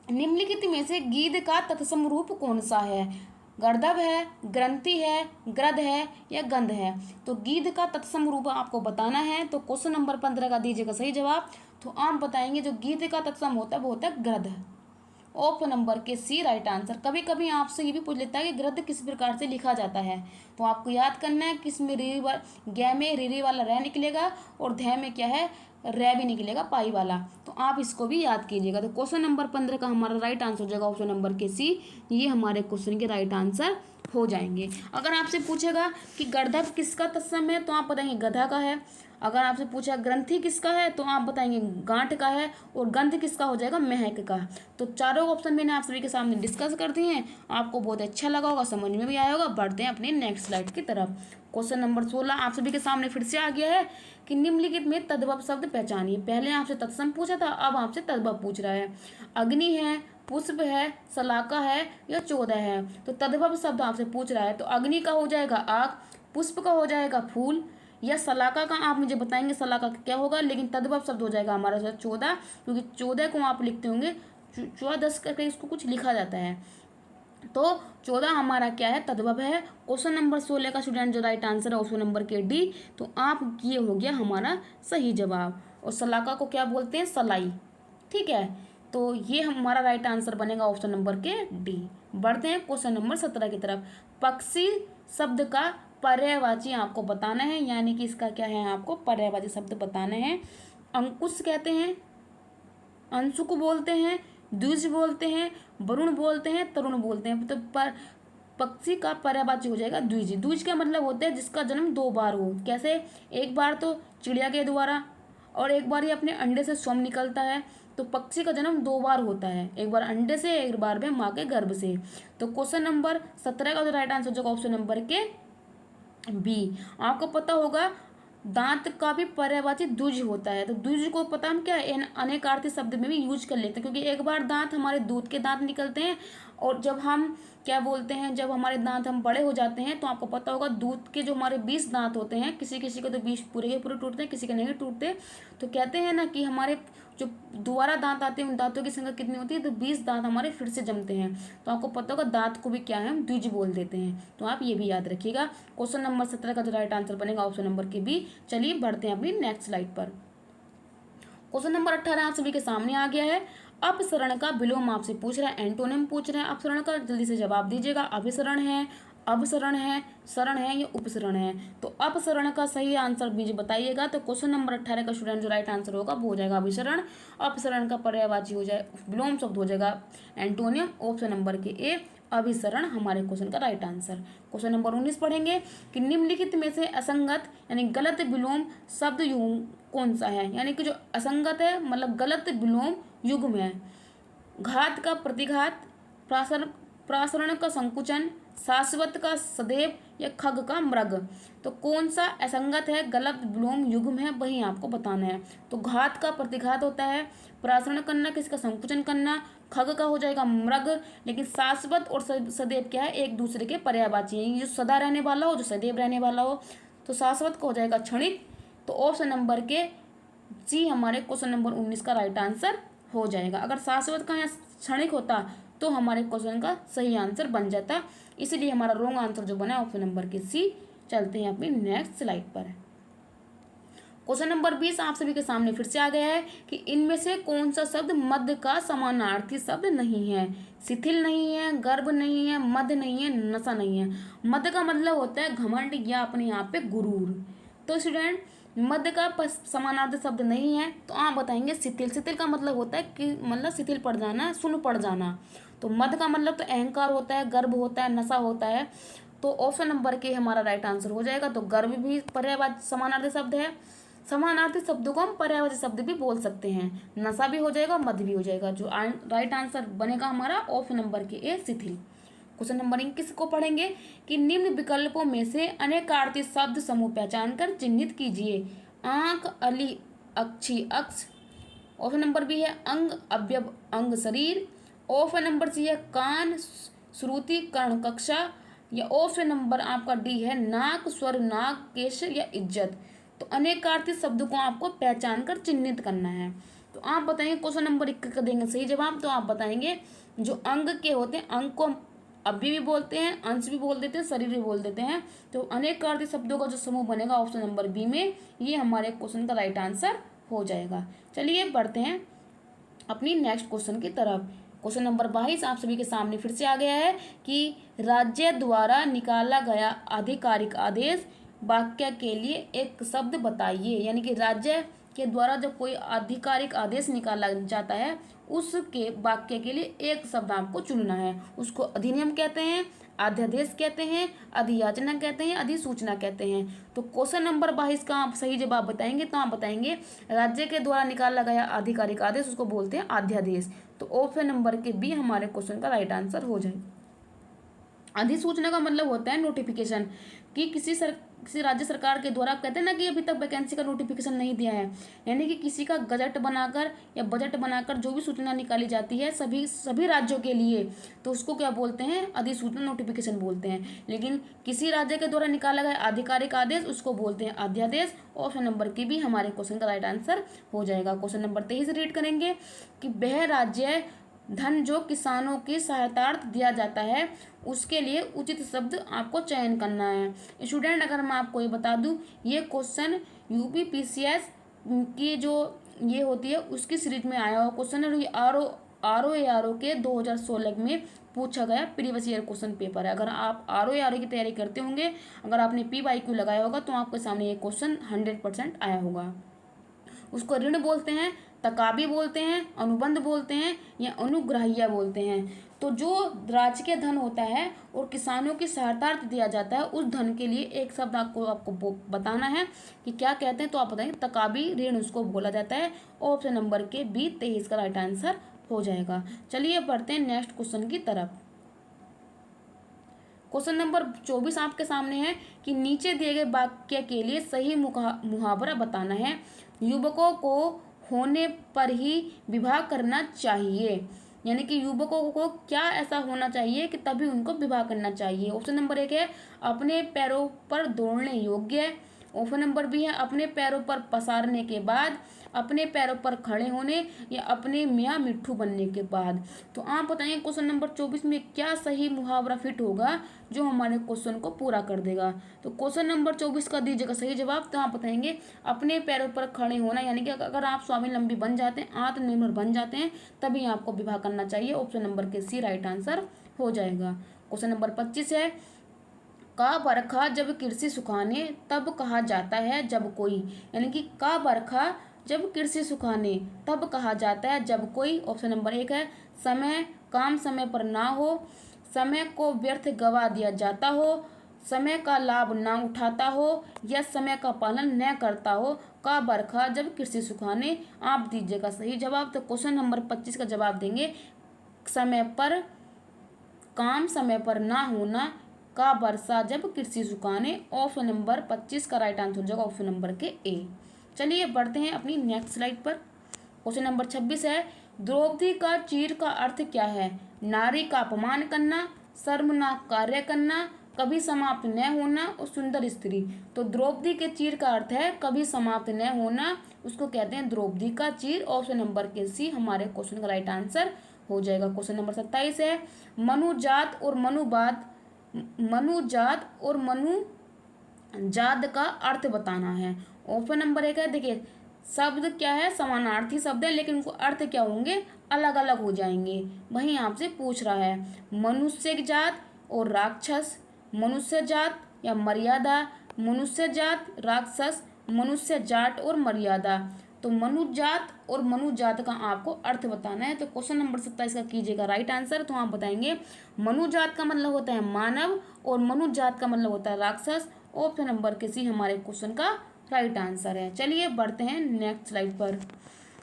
निम्नलिखित में से गीध का तत्सम रूप कौन सा है, गर्दभ है, ग्रंथि है, ग्रद है या गंध है। तो गीध का तत्सम रूप आपको बताना है। तो क्वेश्चन नंबर 15 का दीजिएगा सही जवाब। तो आप बताएंगे जो गीध का तत्सम होता है वो होता है ग्रद। ऑप्शन नंबर के सी राइट आंसर। कभी कभी आपसे ये भी पूछ लेता है कि ग्रद किस प्रकार से लिखा जाता है, तो आपको याद करना है किस में गै में रीरी वाला रह निकलेगा और धै में क्या है रै भी निकलेगा पाई वाला। तो आप इसको भी याद कीजिएगा। तो क्वेश्चन नंबर 15 का हमारा राइट आंसर हो जाएगा ऑप्शन नंबर के सी। ये हमारे क्वेश्चन के राइट आंसर हो जाएंगे। अगर आपसे पूछेगा कि गर्दभ किसका तत्सम है, तो आप बताएंगे गधा का है। अगर आपसे पूछा ग्रंथि किसका है, तो आप बताएंगे गांठ का है। और गंध किसका हो जाएगा, महक का। तो चारों ऑप्शन मैंने आप सभी के सामने डिस्कस कर दिए हैं। आपको बहुत अच्छा लगा होगा, समझ में भी आया होगा। बढ़ते हैं अपने नेक्स्ट स्लाइड की तरफ। क्वेश्चन नंबर 16 आप सभी के सामने फिर से आ गया है कि निम्नलिखित में तद्भव शब्द पहचानिए। पहले आपसे तत्सम पूछा था, अब आपसे तद्भव पूछ रहा है। अग्नि है, पुष्प है, शलाका है या चौदह है। तो तद्भव शब्द आपसे पूछ रहा है, तो अग्नि का हो जाएगा आग, पुष्प का हो जाएगा फूल, या शलाका का आप मुझे बताएंगे शलाका का क्या होगा। लेकिन तद्भव शब्द हो जाएगा हमारा 14, क्योंकि 14 को आप लिखते होंगे 14 करके इसको कुछ लिखा जाता है। तो 14 हमारा क्या है तद्भव है। क्वेश्चन नंबर 16 का स्टूडेंट जो राइट आंसर है ऑप्शन नंबर के डी। तो आप ये हो गया हमारा सही जवाब। और शलाका को क्या बोलते हैं, सलाई। ठीक है, तो ये हमारा राइट आंसर बनेगा ऑप्शन नंबर के डी। बढ़ते हैं क्वेश्चन नंबर 17 की तरफ। पक्षी शब्द का पर्यायवाची आपको बताना है, यानी कि इसका क्या है आपको पर्यायवाची शब्द बताने हैं। अंकुश कहते हैं, अंशु को बोलते हैं, द्विज बोलते हैं, वरुण बोलते हैं, तरुण बोलते हैं। तो पक्षी का पर्यायवाची हो जाएगा द्विज। द्विज का मतलब होता है जिसका जन्म 2 बार हो। कैसे, एक बार तो चिड़िया के द्वारा और एक बार ये अपने अंडे से स्वयं निकलता है। तो पक्षी का जन्म 2 बार होता है, एक बार अंडे से, एक बार में माँ के गर्भ से। तो क्वेश्चन नंबर 17 का जो राइट आंसर जो ऑप्शन नंबर के बी, आपको पता होगा दांत का भी पर्यायवाची द्विज होता है। तो द्विज को पता हम क्या अनेकार्थी शब्द में भी यूज कर लेते हैं, क्योंकि एक बार दांत हमारे दूध के दांत निकलते हैं, और जब हम क्या बोलते हैं, जब हमारे दांत हम बड़े हो जाते हैं तो आपको पता होगा दूध के जो हमारे 20 दांत होते हैं, किसी किसी को तो 20 पूरे के पूरे टूटते हैं, किसी के नहीं टूटते। तो कहते हैं ना कि हमारे जो दोबारा दांत आते हैं उन दांतों की संख्या कितनी होती है, तो 20 दांत हमारे फिर से जमते हैं। तो आपको पता होगा दांत को भी क्या है, हम द्विज बोल देते हैं। तो आप ये भी याद रखिएगा। क्वेश्चन नंबर 17 का जो राइट आंसर बनेगा ऑप्शन नंबर के बी। चलिए बढ़ते हैं अपनी नेक्स्ट स्लाइड पर। क्वेश्चन नंबर 18 आप सभी के सामने आ गया है। अपसरण का विलोम आपसे पूछ रहा है, एंटोनिम पूछ रहा है अपसरण का, जल्दी से जवाब दीजिएगा। अभिसरण है, अवसरण है, सरण है या उपसरण है। तो अपसरण का सही आंसर बीज बताइएगा। तो क्वेश्चन नंबर 18 का स्टूडेंट जो राइट आंसर होगा वो हो जाएगा अभिसरण। अपसरण का पर्यायवाची हो जाए, विलोम शब्द हो जाएगा एंटोनियम। ऑप्शन नंबर के ए अभिसरण हमारे क्वेश्चन का राइट आंसर। क्वेश्चन नंबर 19 पढ़ेंगे कि निम्नलिखित में से असंगत यानी गलत विलोम शब्द युग्म कौन सा है। यानी कि जो असंगत है मतलब गलत विलोम युग्म है। घात का प्रतिघात, प्रासरण का संकुचन, शाश्वत का सदैव या खग का मृग। तो कौन सा असंगत है, गलत विलोम युग्म है, वही आपको बताना है। तो घात का प्रतिघात होता है, प्रासरण करना किसी का संकुचन करना, खग का हो जाएगा मृग। लेकिन शाश्वत और सदैव क्या है, एक दूसरे के पर्यायवाची है, जो सदा रहने वाला हो, जो सदैव रहने वाला हो। तो शाश्वत का हो जाएगा क्षणिक। तो ऑप्शन नंबर के सी हमारे क्वेश्चन नंबर 19 का राइट आंसर हो जाएगा। अगर शाश्वत का या क्षणिक होता तो हमारे क्वेश्चन का सही आंसर बन जाता, इसलिए हमारा रॉन्ग आंसर जो बना ऑप्शन नंबर के सी। चलते हैं अपनी नेक्स्ट स्लाइड पर। क्वेश्चन नंबर 20 आप सभी के सामने फिर से आ गया है कि इनमें से कौन सा शब्द मध्य का समानार्थी शब्द नहीं है। शिथिल नहीं है, गर्भ नहीं है, मध्य नहीं है, नशा नहीं है। मध्य का मतलब होता है घमंड या अपने आप पे गुरूर। तो स्टूडेंट मध्य का समानार्थी शब्द नहीं है, तो आप बताएंगे शिथिल। शिथिल का मतलब होता है कि मतलब शिथिल पड़ जाना, सुन पड़ जाना। तो मध्य का मतलब तो अहंकार होता है, गर्भ होता है, नशा होता है। तो ऑप्शन नंबर के हमारा राइट आंसर हो जाएगा। तो गर्भ भी पर्यायवाची समानार्थी शब्द है। समानार्थी शब्दों को हम पर्यायवाची शब्द भी बोल सकते हैं। नशा भी हो जाएगा, मध्य भी हो जाएगा। जो राइट आंसर बनेगा हमारा ऑप्शन नंबर के ए शिथिल। क्वेश्चन नंबर 21 को पढ़ेंगे कि निम्न विकल्पों में से अनेकार्थी शब्द समूह पहचान कर चिन्हित कीजिए। आंख, अली, अक्षी, अक्ष। ऑप्शन नंबर बी है अंग, अवयव, अंग, शरीर। ऑप्शन नंबर सी है कान, श्रुति, कर्ण, कक्षा। या ऑप्शन नंबर आपका डी है नाक, स्वर, नाक, केश या इज्जत। तो अनेकार्थी शब्द को आपको पहचान कर चिन्हित करना है। तो आप बताएंगे क्वेश्चन नंबर 21 का देंगे सही जवाब। तो आप बताएंगे जो अंग के होते हैं, अंग को अवयव भी बोलते हैं, अंश भी बोल देते हैं, शरीर भी बोल देते हैं। तो अनेकार्थी शब्दों का जो समूह बनेगा ऑप्शन नंबर बी में, ये हमारे क्वेश्चन का राइट आंसर हो जाएगा। चलिए बढ़ते हैं अपनी नेक्स्ट क्वेश्चन की तरफ। क्वेश्चन नंबर 22 आप सभी के सामने फिर से आ गया है कि राज्य द्वारा निकाला गया आधिकारिक आदेश वाक्य के लिए एक शब्द बताइए। यानी कि राज्य के द्वारा जब कोई आधिकारिक आदेश निकाला जाता है, उसके वाक्य के लिए एक शब्द आपको चुनना है। उसको अधिनियम कहते हैं, अध्यादेश कहते हैं, अधियाचना कहते हैं, अधिसूचना कहते हैं। तो क्वेश्चन नंबर 22 का आप सही जवाब बताएंगे तो आप बताएंगे राज्य के द्वारा निकाला गया आधिकारिक आदेश, उसको बोलते हैं अध्यादेश। तो ऑप्शन नंबर के बी हमारे क्वेश्चन का राइट आंसर हो जाए। अधिसूचना का मतलब होता है नोटिफिकेशन, कि किसी राज्य सरकार के द्वारा, आप कहते हैं ना कि अभी तक वैकेंसी का नोटिफिकेशन नहीं दिया है, यानी कि किसी का गजट बनाकर या बजट बनाकर जो भी सूचना निकाली जाती है सभी राज्यों के लिए, तो उसको क्या बोलते हैं, अधिसूचना नोटिफिकेशन बोलते हैं। लेकिन किसी राज्य के द्वारा निकाला गया आधिकारिक आदेश, उसको बोलते हैं अध्यादेश। ऑप्शन नंबर की भी हमारे क्वेश्चन का राइट आंसर हो जाएगा। क्वेश्चन नंबर 23 रीड करेंगे कि वह राज्य धन जो किसानों की सहायतार्थ दिया जाता है, उसके लिए उचित शब्द आपको चयन करना है। स्टूडेंट अगर मैं आपको ये बता दूं, ये क्वेश्चन यूपीपीसीएस की जो ये होती है उसकी सीरीज में आया हुआ क्वेश्चन है। आर ओ के 2016 में पूछा गया प्रीवियस ईयर क्वेश्चन पेपर है। अगर आप आर ओ की तैयारी करते होंगे, अगर आपने PYQ लगाया होगा, तो आपके सामने ये क्वेश्चन 100% आया होगा। उसको ऋण बोलते हैं, तकाबी बोलते हैं, अनुबंध बोलते हैं या अनुग्रहिया बोलते हैं। तो जो राजकीय धन होता है और किसानों की सहायतार्थ दिया जाता है, उस धन के लिए एक शब्द आपको बताना है कि क्या कहते हैं। तो आप बताएंगे तकाबी ऋण उसको बोला जाता है। ऑप्शन नंबर के बी 23 का राइट आंसर हो जाएगा। चलिए बढ़ते हैं नेक्स्ट क्वेश्चन की तरफ। क्वेश्चन नंबर 24 आपके सामने है कि नीचे दिए गए वाक्य के लिए सही मुहावरा बताना है। युवकों को होने पर ही विवाह करना चाहिए, यानी कि युवकों को क्या ऐसा होना चाहिए कि तभी उनको विवाह करना चाहिए। ऑप्शन नंबर 1 है अपने पैरों पर दौड़ने योग्य। ऑप्शन नंबर बी है अपने पैरों पर पसारने के बाद, अपने पैरों पर खड़े होने, या अपने मियाँ मिट्ठू बनने के बाद। तो आप बताइए क्वेश्चन नंबर 24 में क्या सही मुहावरा फिट होगा जो हमारे क्वेश्चन को पूरा कर देगा। तो क्वेश्चन नंबर 24 का दीजिएगा सही जवाब। तो आप बताएंगे अपने पैरों पर खड़े होना, यानी कि अगर आप स्वावलंबी बन जाते हैं, आत्मनिर्भर बन जाते हैं, तभी आपको विवाह करना चाहिए। ऑप्शन नंबर के सी राइट आंसर हो जाएगा। क्वेश्चन नंबर 25 है का बरखा जब कृषि सुखाने तब कहा जाता है जब कोई, यानी कि का बरखा जब कृषि सुखाने तब कहा जाता है जब कोई। ऑप्शन नंबर 1 है समय काम समय पर ना हो, समय को व्यर्थ गवा दिया जाता हो, समय का लाभ ना उठाता हो, या समय का पालन न करता हो। का बरखा जब कृषि सुखाने। आप दीजिएगा सही जवाब। तो क्वेश्चन नंबर 25 का जवाब देंगे समय पर काम समय पर ना होना, का वर्षा जब कृषि सुखाने। ऑप्शन नंबर 25 का राइट आंसर हो जाएगा ऑप्शन नंबर के ए। चलिए बढ़ते हैं अपनी नेक्स्ट स्लाइड पर। क्वेश्चन नंबर 26 है द्रौपदी का चीर का अर्थ क्या है। नारी का अपमान करना, शर्मनाक कार्य करना, कभी समाप्त न होना और सुंदर स्त्री। तो द्रौपदी के चीर का अर्थ है कभी समाप्त न होना, उसको कहते हैं द्रौपदी का चीर। ऑप्शन नंबर के सी हमारे क्वेश्चन का राइट आंसर हो जाएगा। क्वेश्चन नंबर 27 है मनुजात और मनुवाद, मनुजात और मनुजात का अर्थ बताना है। ऑप्शन नंबर 1 है देखिए शब्द क्या है समानार्थी शब्द है, लेकिन उनको अर्थ क्या होंगे अलग अलग हो जाएंगे। वहीं आपसे पूछ रहा है मनुष्य जात और राक्षस, मनुष्य जात या मर्यादा, मनुष्य जात राक्षस, मनुष्य जाट और मर्यादा। तो मनुजात और मनुजात का आपको अर्थ बताना है। तो क्वेश्चन नंबर 27 का कीजिएगा राइट आंसर। तो आप बताएंगे मनुजात का मतलब होता है मानव और मनुजात का मतलब होता है राक्षस। ऑप्शन नंबर के सी हमारे क्वेश्चन का राइट आंसर है। चलिए बढ़ते हैं नेक्स्ट स्लाइड पर।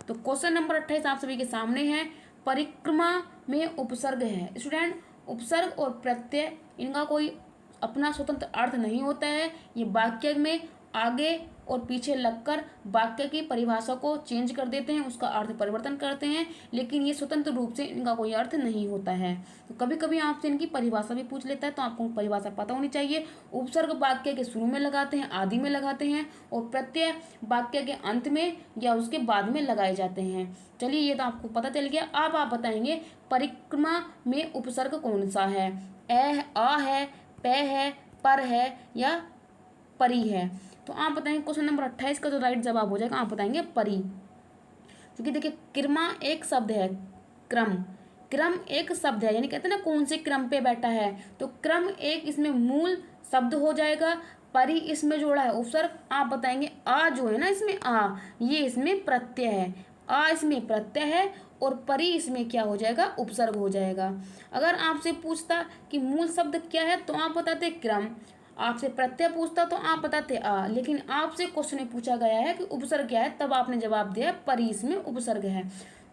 तो क्वेश्चन नंबर 28 आप सभी के सामने है परिक्रमा में उपसर्ग है। स्टूडेंट उपसर्ग और प्रत्यय इनका कोई अपना स्वतंत्र अर्थ नहीं होता है। ये वाक्य में आगे और पीछे लगकर वाक्य की परिभाषा को चेंज कर देते हैं, उसका अर्थ परिवर्तन करते हैं, लेकिन ये स्वतंत्र रूप से इनका कोई अर्थ नहीं होता है। तो कभी कभी आपसे इनकी परिभाषा भी पूछ लेता है, तो आपको परिभाषा पता होनी चाहिए। उपसर्ग वाक्य के शुरू में लगाते हैं, आदि में लगाते हैं, और प्रत्यय वाक्य के अंत में या उसके बाद में लगाए जाते हैं। चलिए ये तो आपको पता चल गया। अब आप बताएंगे परिक्रमा में उपसर्ग कौन सा है। आ है, पे है, पर है या परी है। तो आप बताएंगे क्वेश्चन नंबर 28 का जो राइट जवाब हो जाएगा आप बताएंगे परी। क्योंकि देखिए क्रमा एक शब्द है, क्रम क्रम एक शब्द है, यानी कहते हैं ना कौन से क्रम पे बैठा है, तो क्रम एक इसमें मूल शब्द हो जाएगा। परी इसमें जोड़ा है उपसर्ग। आप बताएंगे आ जो है ना इसमें आ, ये इसमें प्रत्यय है, आ इसमें प्रत्यय है और परी इसमें क्या हो जाएगा उपसर्ग हो जाएगा। अगर आपसे पूछता कि मूल शब्द क्या है तो आप बताते क्रम, आपसे प्रत्यय पूछता तो आप बताते आ, लेकिन आपसे क्वेश्चन में पूछा गया है कि उपसर्ग क्या है, तब आपने जवाब दिया परी इसमें उपसर्ग है।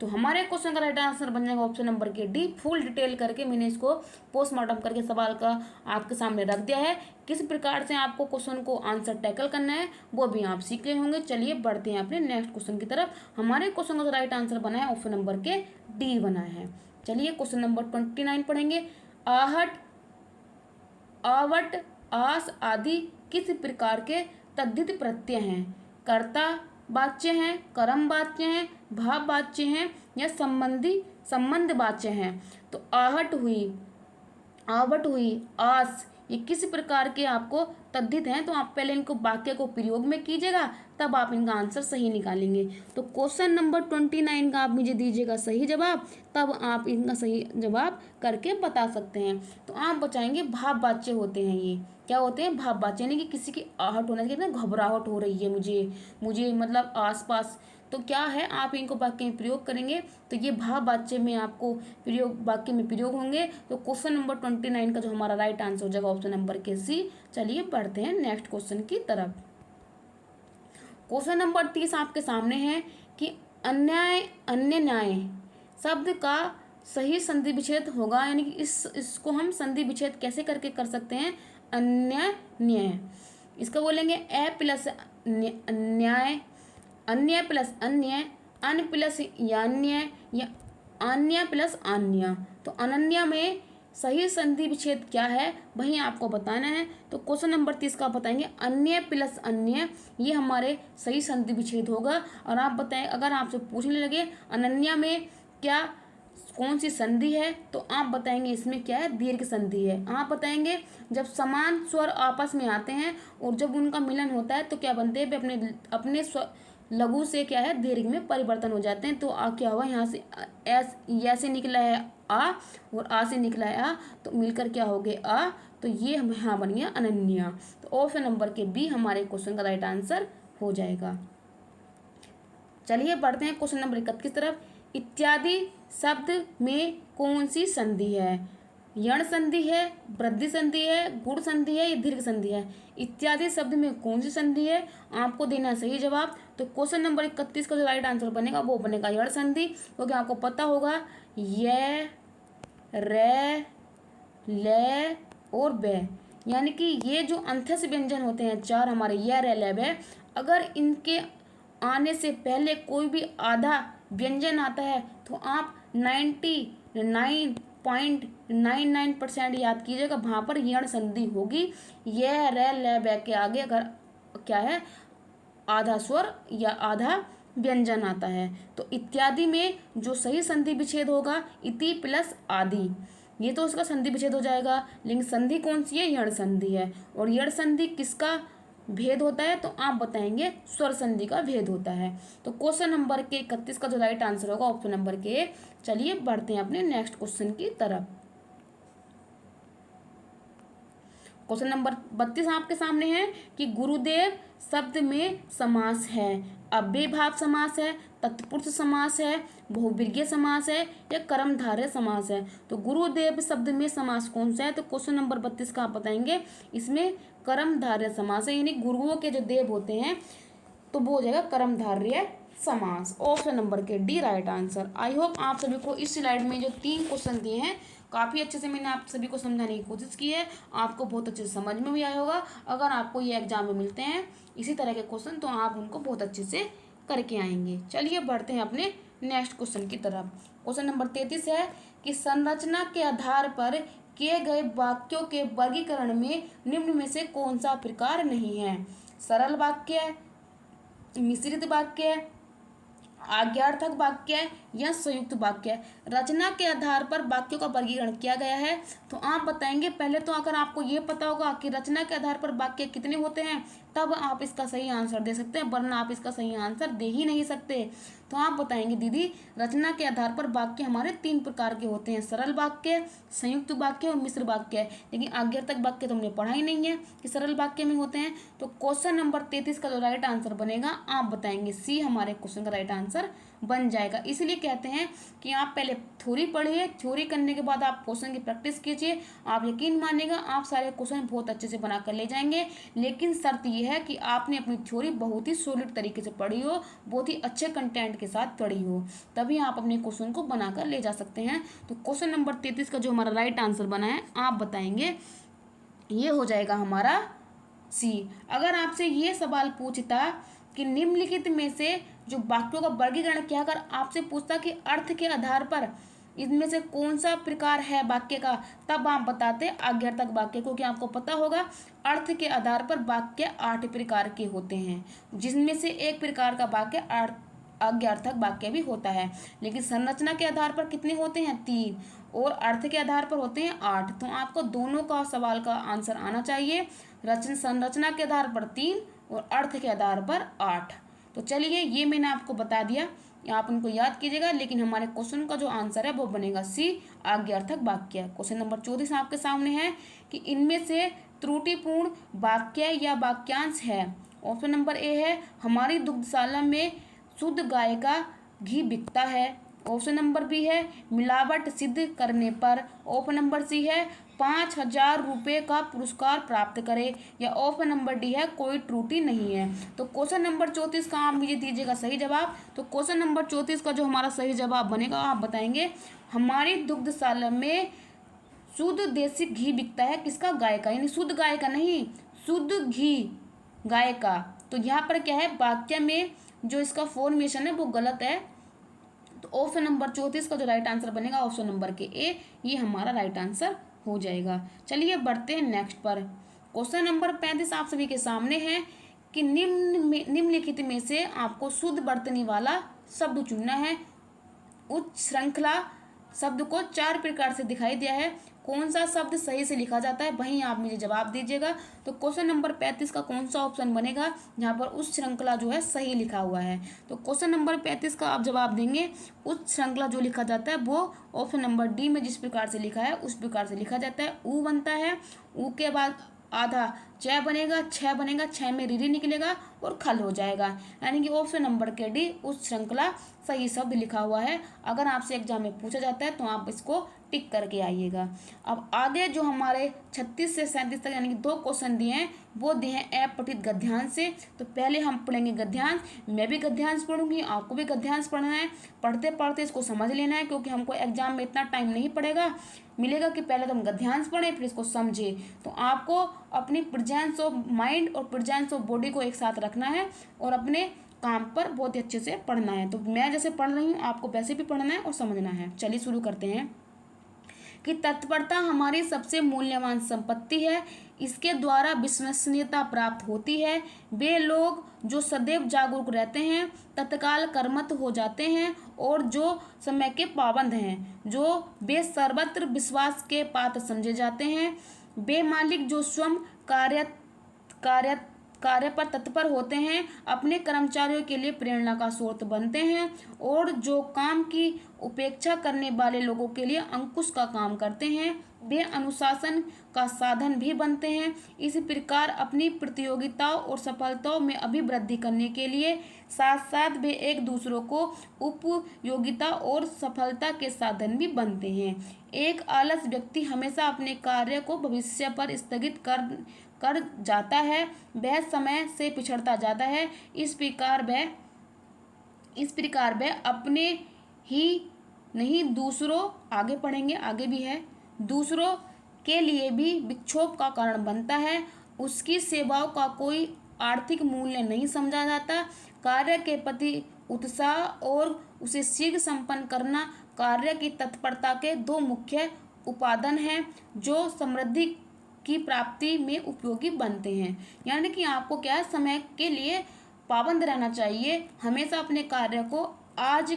तो हमारे क्वेश्चन का राइट आंसर बन जाएगा ऑप्शन नंबर के डी। फुल डिटेल करके मैंने इसको पोस्टमार्टम करके सवाल का आपके सामने रख दिया है। किस प्रकार से आपको क्वेश्चन को आंसर टैकल करना है वो भी आप सीख गए होंगे। चलिए बढ़ते हैं अपने नेक्स्ट क्वेश्चन की तरफ। हमारे क्वेश्चन का जो राइट आंसर बना है ऑप्शन नंबर के डी बना है। चलिए क्वेश्चन नंबर 29 पढ़ेंगे। आहट, आवट, आस आदि किस प्रकार के तद्धित प्रत्यय हैं। कर्ता वाच्य हैं, कर्म वाच्य हैं, भाव वाच्य हैं या संबंध वाच्य हैं। तो आहट हुई, आवट हुई, आस, ये किस प्रकार के आपको तद्धित हैं। तो आप पहले इनको वाक्य को प्रयोग में कीजिएगा, तब आप इनका आंसर सही निकालेंगे। तो क्वेश्चन नंबर 29 का आप मुझे दीजिएगा सही जवाब, तब आप इनका सही जवाब करके बता सकते हैं। तो आप बचाएंगे भाव वाच्य होते हैं, ये क्या होते हैं भाव वाच्य, यानी कि किसी की आहट होना चाहिए, घबराहट हो रही है मुझे मतलब आसपास, तो क्या है आप इनको वाक्य में प्रयोग करेंगे तो ये भाव वाच्य में आपको प्रयोग वाक्य में प्रयोग होंगे। तो क्वेश्चन नंबर 29 का जो हमारा राइट आंसर हो जाएगा ऑप्शन नंबर के सी। चलिए बढ़ते हैं नेक्स्ट क्वेश्चन की तरफ। क्वेश्चन नंबर 30 आपके सामने है कि अन्याय अन्य न्याय शब्द का सही संधि विच्छेद होगा, यानी कि इसको हम संधि विच्छेद कैसे करके कर सकते हैं, अन्य न्याय। इसका बोलेंगे ए प्लस न्याय, अन्य प्लस अन्य, अन प्लस यान्य, या अन्य प्लस अन्य। तो अनन्य में सही संधि विच्छेद क्या है वही आपको बताना है। तो क्वेश्चन नंबर 30 का बताएंगे अन्य प्लस अन्य, ये हमारे सही संधि विच्छेद होगा। और आप बताएं, अगर आपसे पूछने लगे अनन्य में क्या कौन सी संधि है, तो आप बताएंगे इसमें क्या है, दीर्घ संधि है। आप बताएंगे जब समान स्वर आपस में आते हैं और जब उनका मिलन होता है तो क्या बनते हैं, वे अपने अपने लघु से क्या है दीर्घ में परिवर्तन हो जाते हैं। तो क्या हुआ, यहाँ से एस या से निकला है आ और आ से निकला है आ, तो मिलकर क्या हो गए आ, तो ये यहाँ बन गया अनन्या। तो ऑप्शन नंबर के बी हमारे क्वेश्चन का राइट आंसर हो जाएगा। चलिए बढ़ते हैं क्वेश्चन नंबर 31 तरफ। इत्यादि शब्द में कौन सी संधि है, यण संधि है, वृद्धि संधि है, गुण संधि है, या दीर्घ संधि है। इत्यादि शब्द में कौन सी संधि है, आपको देना है सही जवाब। तो क्वेश्चन नंबर 31 का जो राइट आंसर बनेगा वो बनेगा यण संधि, क्योंकि आपको पता होगा ये, रे, ले और बे, यानी कि ये जो अंत्यस व्यंजन होते हैं चार हमारे ये, रे, ले, बे, अगर इनके आने से पहले कोई भी आधा व्यंजन आता है तो आप 99.99% याद कीजिएगा, वहाँ पर यण संधि होगी। ये, रे, ले, बे के आगे अगर क्या है आधा स्वर या आधा व्यंजन आता है। तो इत्यादि में जो सही संधि विच्छेद होगा इति प्लस आदि, ये तो उसका संधि विच्छेद हो जाएगा। लेकिन संधि कौन सी है, यण संधि है। और यण संधि किसका भेद होता है, तो आप बताएंगे स्वर संधि का भेद होता है। तो क्वेश्चन नंबर के 31 का जो राइट आंसर होगा ऑप्शन नंबर के। चलिए बढ़ते हैं अपने नेक्स्ट क्वेश्चन की तरफ। क्वेश्चन नंबर 32 आपके सामने है कि गुरुदेव शब्द में समास है, अव्ययभाव समास है, तत्पुरुष समास है, बहुव्रीहि समास है, या कर्मधारय समास है। तो गुरुदेव शब्द में समास कौन सा है, तो क्वेश्चन नंबर 32 का आप बताएंगे इसमें कर्मधारय समास है, यानी गुरुओं के जो देव होते हैं तो वो हो जाएगा कर्मधारय समास। ऑप्शन नंबर के D right answer. I hope आप सभी को इस स्लाइड में जो 3 क्वेश्चन दिए हैं काफ़ी अच्छे से मैंने आप सभी को समझाने की कोशिश की है, आपको बहुत अच्छे से समझ में भी आया होगा। अगर आपको ये एग्जाम में मिलते हैं इसी तरह के क्वेश्चन तो आप उनको बहुत अच्छे से करके आएंगे। चलिए बढ़ते हैं अपने नेक्स्ट क्वेश्चन की तरफ। क्वेश्चन नंबर 33 है कि संरचना के आधार पर किए गए वाक्यों के वर्गीकरण में निम्न में से कौन सा प्रकार नहीं है, सरल वाक्य, मिश्रित वाक्य, आज्ञार्थक वाक्य, या संयुक्त वाक्य। रचना के आधार पर वाक्यों का वर्गीकरण किया गया है। तो आप बताएंगे पहले तो अगर आपको ये पता होगा कि रचना के आधार पर वाक्य कितने होते हैं तब आप इसका सही आंसर दे सकते हैं, वरना आप इसका सही आंसर दे ही नहीं सकते। तो आप बताएंगे दीदी रचना के आधार पर वाक्य हमारे 3 प्रकार के होते हैं, सरल वाक्य, संयुक्त वाक्य और मिश्र वाक्य। लेकिन आज्ञार्थक वाक्य तो हमने पढ़ा ही नहीं है कि सरल वाक्य में होते हैं। तो क्वेश्चन नंबर 33 का जो राइट आंसर बनेगा आप बताएंगे सी हमारे क्वेश्चन का राइट आंसर बन जाएगा। इसलिए कहते हैं कि आप पहले थ्योरी पढ़िए, थ्योरी करने के बाद आप क्वेश्चन की प्रैक्टिस कीजिए, आप यकीन मानिएगा आप सारे क्वेश्चन बहुत अच्छे से बना कर ले जाएंगे। लेकिन शर्त यह है कि आपने अपनी थ्योरी बहुत ही सॉलिड तरीके से पढ़ी हो, बहुत ही अच्छे कंटेंट के साथ पढ़ी हो, तभी आप अपने क्वेश्चन को बनाकर ले जा सकते हैं। तो क्वेश्चन नंबर 33 का जो हमारा राइट आंसर बना है आप बताएंगे ये हो जाएगा हमारा सी। अगर आपसे ये सवाल पूछता कि निम्नलिखित में से जो वाक्यों का वर्गीकरण किया, अगर आपसे पूछता कि अर्थ के आधार पर इनमें से कौन सा प्रकार है वाक्य का, तब आप बताते आज्ञार्थक वाक्य, क्योंकि आपको पता होगा अर्थ के आधार पर वाक्य 8 प्रकार के होते हैं, जिनमें से एक प्रकार का वाक्य आज्ञार्थक वाक्य भी होता है। लेकिन संरचना के आधार पर कितने होते हैं 3, और अर्थ के आधार पर होते हैं 8। तो आपको दोनों का सवाल का आंसर आना चाहिए, संरचना के आधार पर 3 और अर्थ के आधार पर 8। तो चलिए ये मैंने आपको बता दिया, आप उनको याद कीजिएगा। लेकिन हमारे क्वेश्चन का जो आंसर है वो बनेगा सी, आज्ञार्थक वाक्य। क्वेश्चन नंबर 34 आपके सामने है कि इनमें से त्रुटिपूर्ण वाक्य या वाक्यांश है। ऑप्शन नंबर ए है हमारी दुग्धशाला में शुद्ध गाय का घी बिकता है। ऑप्शन नंबर बी है मिलावट सिद्ध करने पर। ऑप्शन नंबर सी है 5,000 रुपये का पुरस्कार प्राप्त करे, या ऑप्शन नंबर डी है कोई त्रुटि नहीं है। तो क्वेश्चन नंबर 34 का आप मुझे दीजिएगा सही जवाब। तो क्वेश्चन नंबर 34 का जो हमारा सही जवाब बनेगा आप बताएंगे, हमारी दुग्धशाला में शुद्ध देसी घी बिकता है, किसका? गाय का, यानी शुद्ध गाय का नहीं, शुद्ध घी गाय का। तो यहाँ पर क्या है, वाक्य में जो इसका फॉर्मेशन है वो गलत है। तो ऑप्शन नंबर 34 का जो राइट आंसर बनेगा ऑप्शन नंबर के ए, ये हमारा राइट आंसर हो जाएगा। चलिए बढ़ते हैं नेक्स्ट पर। क्वेश्चन नंबर 35 आप सभी के सामने है कि निम्नलिखित में से आपको शुद्ध बरतने वाला शब्द चुनना है। उच्च श्रृंखला शब्द को 4 प्रकार से दिखाई दिया है, कौन सा शब्द सही से लिखा जाता है वहीं आप मुझे जवाब दीजिएगा। तो क्वेश्चन नंबर 35 का कौन सा ऑप्शन बनेगा जहाँ पर उच्च श्रृंखला जो है सही लिखा हुआ है। तो क्वेश्चन नंबर 35 का आप जवाब देंगे, उच्च श्रृंखला जो लिखा जाता है वो ऑप्शन नंबर डी में जिस प्रकार से लिखा है उस प्रकार से लिखा जाता है। ऊ बनता है, ऊ के बाद आधा च बनेगा, छः बनेगा, छः में रीरी निकलेगा और खल हो जाएगा, यानी कि ऑप्शन नंबर के डी उस श्रृंखला सही शब्द लिखा हुआ है। अगर आपसे एग्जाम में पूछा जाता है तो आप इसको टिक करके आइएगा। अब आगे जो हमारे 36 से 37 तक यानी कि 2 क्वेश्चन दिए हैं वो दिए हैं अपठित गद्यांश से। तो पहले हम पढ़ेंगे गद्यांश, मैं भी गद्यांश पढ़ूंगी, आपको भी गद्यांश पढ़ना है। पढ़ते पढ़ते इसको समझ लेना है, क्योंकि हमको एग्जाम में इतना टाइम नहीं पड़ेगा मिलेगा कि पहले तो हम गद्यांश पढ़ें फिर इसको समझें। तो आपको अपनी प्रेजेंस ऑफ माइंड और प्रेजेंस ऑफ बॉडी को एक साथ रखना है और अपने काम पर बहुत ही अच्छे से पढ़ना है। तो मैं जैसे पढ़ रही हूँ आपको वैसे भी पढ़ना है और समझना है। चलिए शुरू करते हैं कि तत्परता हमारी सबसे मूल्यवान संपत्ति है, इसके द्वारा विश्वसनीयता प्राप्त होती है। वे लोग जो सदैव जागरूक रहते हैं, तत्काल कर्मठ हो जाते हैं और जो समय के पाबंद हैं, जो वे सर्वत्र विश्वास के पात्र समझे जाते हैं। वे मालिक जो स्वयं कार्य कार्य कार्य पर तत्पर होते हैं, अपने कर्मचारियों के लिए प्रेरणा का स्रोत बनते हैं और जो काम की उपेक्षा करने वाले लोगों के लिए अंकुश का काम करते हैं, वे अनुशासन का साधन भी बनते हैं। इसी प्रकार अपनी प्रतियोगिताओं और सफलताओं में अभिवृद्धि करने के लिए साथ साथ वे एक दूसरों को उपयोगिता और सफलता के साधन भी बनते हैं। एक आलस व्यक्ति हमेशा अपने कार्य को भविष्य पर स्थगित कर जाता है, वह समय से पिछड़ता जाता है। इस प्रकार वह अपने ही नहीं दूसरों, आगे पढ़ेंगे आगे भी है, दूसरों के लिए भी विक्षोभ का कारण बनता है। उसकी सेवाओं का कोई आर्थिक मूल्य नहीं समझा जाता। कार्य के प्रति उत्साह और उसे शीघ्र संपन्न करना कार्य की तत्परता के 2 मुख्य उपादान हैं जो समृद्धि की प्राप्ति में उपयोगी बनते हैं। यानी कि आपको क्या है, समय के लिए पाबंद रहना चाहिए, हमेशा अपने कार्य को आज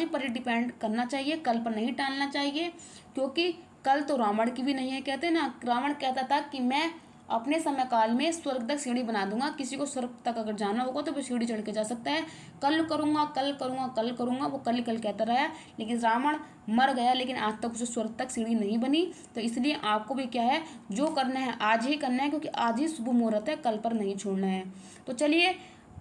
पर डिपेंड करना चाहिए, कल पर नहीं टालना चाहिए, क्योंकि कल तो रावण की भी नहीं है। कहते ना, रावण कहता था कि मैं अपने समय काल में स्वर्ग तक सीढ़ी बना दूंगा, किसी को स्वर्ग तक अगर जाना होगा तो वो सीढ़ी चढ़ के जा सकता है। कल करूंगा कल करूंगा कल करूंगा, वो कल ही कल कहता रहा, लेकिन रावण मर गया, लेकिन आज तक उसे स्वर्ग तक सीढ़ी नहीं बनी। तो इसलिए आपको भी क्या है, जो करना है आज ही करना है, क्योंकि आज ही शुभ मुहूर्त है, कल पर नहीं छोड़ना है। तो चलिए,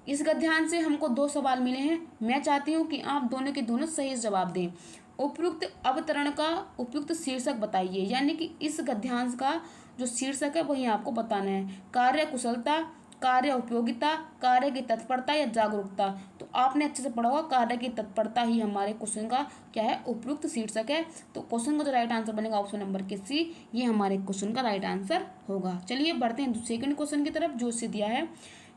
इस गद्यांश से हमको 2 सवाल मिले हैं। मैं चाहती हूँ कि आप दोनों के दोनों सही जवाब दें। उपयुक्त अवतरण का उपयुक्त शीर्षक बताइए, यानी कि इस गद्यांश का जो शीर्षक है वही आपको बताना है। कार्य कुशलता, कार्य उपयोगिता, कार्य की तत्परता या जागरूकता। तो आपने अच्छे से पढ़ा होगा, कार्य की तत्परता ही हमारे क्वेश्चन का क्या है, उपयुक्त शीर्षक है। तो क्वेश्चन का जो राइट आंसर बनेगा ऑप्शन नंबर के सी, ये हमारे क्वेश्चन का राइट आंसर होगा। चलिए बढ़ते हैं सेकंड क्वेश्चन की तरफ, जो इससे दिया है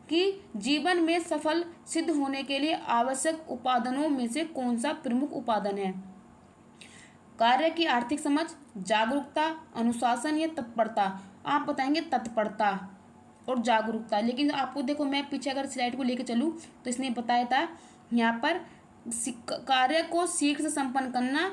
कि जीवन में सफल सिद्ध होने के लिए आवश्यक उपादानों में से कौन सा प्रमुख उपादान है। कार्य की आर्थिक समझ, जागरूकता, अनुशासन या तत्परता। आप बताएंगे तत्परता और जागरूकता, लेकिन आपको देखो मैं पीछे अगर स्लाइड को लेके चलूँ तो इसने बताया था यहाँ पर कार्य को शीघ्र से संपन्न करना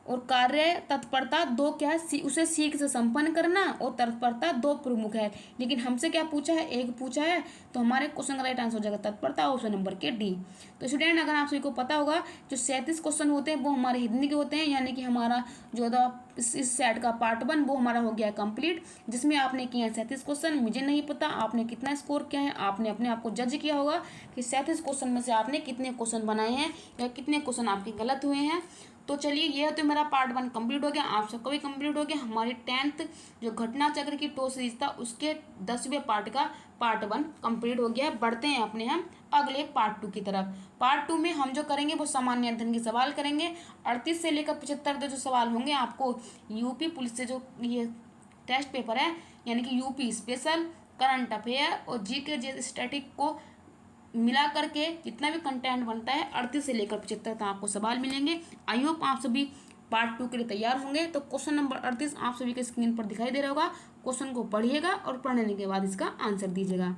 और कार्य तत्परता दो क्या है, उसे सीख से संपन्न करना, और तत्परता दो प्रमुख है। लेकिन हमसे क्या पूछा है, एक पूछा है, तो हमारे क्वेश्चन का राइट आंसर हो जाएगा तत्परता, ऑप्शन नंबर के डी। तो स्टूडेंट अगर आप सभी को पता होगा जो 37 क्वेश्चन होते हैं वो हमारे हिंदी के होते हैं, यानी कि हमारा जो इस सेट का पार्ट 1 वो हमारा हो गया कंप्लीट, जिसमें आपने किया 37 क्वेश्चन। मुझे नहीं पता आपने कितना स्कोर किया है, आपने अपने आप को जज किया होगा कि 37 क्वेश्चन में से आपने कितने क्वेश्चन बनाए हैं या कितने क्वेश्चन आपके गलत हुए हैं। तो चलिए ये तो मेरा पार्ट 1 कंप्लीट हो गया, आप सबका भी कंप्लीट हो गया। हमारी 10th जो घटना चक्र की टो सीरीज था उसके 10वें पार्ट का पार्ट 1 कंप्लीट हो गया है। बढ़ते हैं अपने हम अगले पार्ट 2 की तरफ। पार्ट 2 में हम जो करेंगे वो सामान्य अध्ययन के सवाल करेंगे। 38 से लेकर 75 तक जो सवाल होंगे आपको यूपी पुलिस से जो ये टेस्ट पेपर है, यानी कि यूपी स्पेशल, करंट अफेयर और जीके स्टैटिक को मिला करके जितना भी कंटेंट बनता है 38 से लेकर 75 तक आपको सवाल मिलेंगे। आई होप आप सभी पार्ट 2 के लिए तैयार होंगे। तो क्वेश्चन नंबर 38 आप सभी के स्क्रीन पर दिखाई दे रहा होगा। क्वेश्चन को पढ़िएगा और पढ़ने के बाद इसका आंसर दीजिएगा।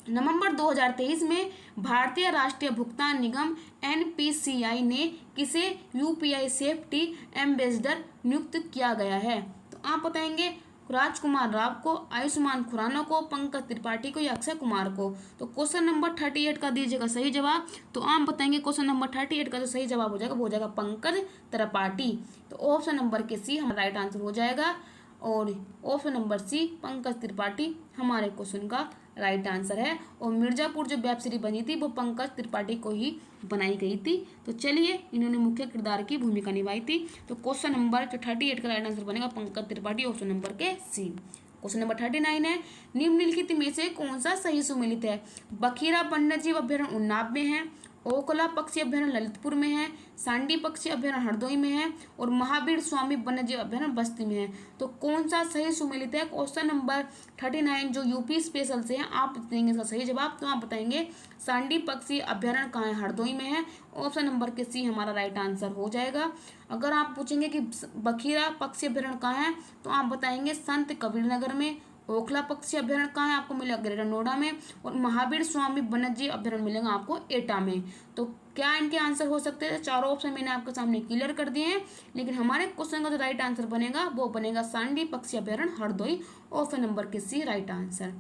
नवंबर 2023 में भारतीय राष्ट्रीय भुगतान निगम एनपीसीआई ने किसे यूपीआई सेफ्टी एम्बेसडर नियुक्त किया गया है? तो आप बताएंगे राजकुमार राव को, आयुष्मान खुराना को, पंकज त्रिपाठी को या अक्षय कुमार को। तो क्वेश्चन नंबर 38 का दीजिएगा सही जवाब। तो आप बताएंगे क्वेश्चन नंबर 38 का जो सही जवाब हो जाएगा वो हो जाएगा पंकज त्रिपाठी। तो ऑप्शन नंबर के सी हमारा राइट आंसर हो जाएगा, और option number C Pankaj Tripathi हमारे क्वेश्चन का राइट आंसर है। और मिर्जापुर जो वेब सीरीज बनी थी वो पंकज त्रिपाठी को ही बनाई गई थी। तो चलिए इन्होंने मुख्य किरदार की भूमिका निभाई थी। तो क्वेश्चन नंबर जो 38 का राइट आंसर बनेगा पंकज त्रिपाठी, ऑप्शन नंबर के सी। क्वेश्चन नंबर 39 है, निम्नलिखित में से कौन सा सही सुमेलित है? बखीरा वन्यजीव अभ्यारण्य उन्नाव में है, ओखला पक्षी अभ्यारण्य ललितपुर में है, सांडी पक्षी अभ्यारण्य हरदोई में है, और महावीर स्वामी वन्यजीव अभ्यारण्य बस्ती में है। तो कौन सा सही सुमेलित है? क्वेश्चन नंबर 39 जो यूपी स्पेशल से है आप देंगे इसका सही जवाब। तो आप बताएंगे सांडी पक्षी अभ्यारण्य कहाँ है? हरदोई में है, ऑप्शन नंबर के सी हमारा राइट आंसर हो जाएगा। अगर आप पूछेंगे कि बखीरा पक्षी अभ्यारण्य कहाँ है तो आप बताएंगे संत कबीर नगर में, ओखला पक्षी अभ्यारण्य कहाँ है आपको मिलेगा ग्रेटर नोएडा में, और महावीर स्वामी वन्यजीव अभ्यारण्य मिलेगा आपको एटा में। तो क्या इनके आंसर हो सकते हैं? चारों ऑप्शन मैंने आपके सामने क्लियर कर दिए हैं, लेकिन हमारे क्वेश्चन का जो राइट आंसर बनेगा वो बनेगा सांडी पक्षी अभ्यारण्य हरदोई, ऑप्शन नंबर के सी राइट आंसर।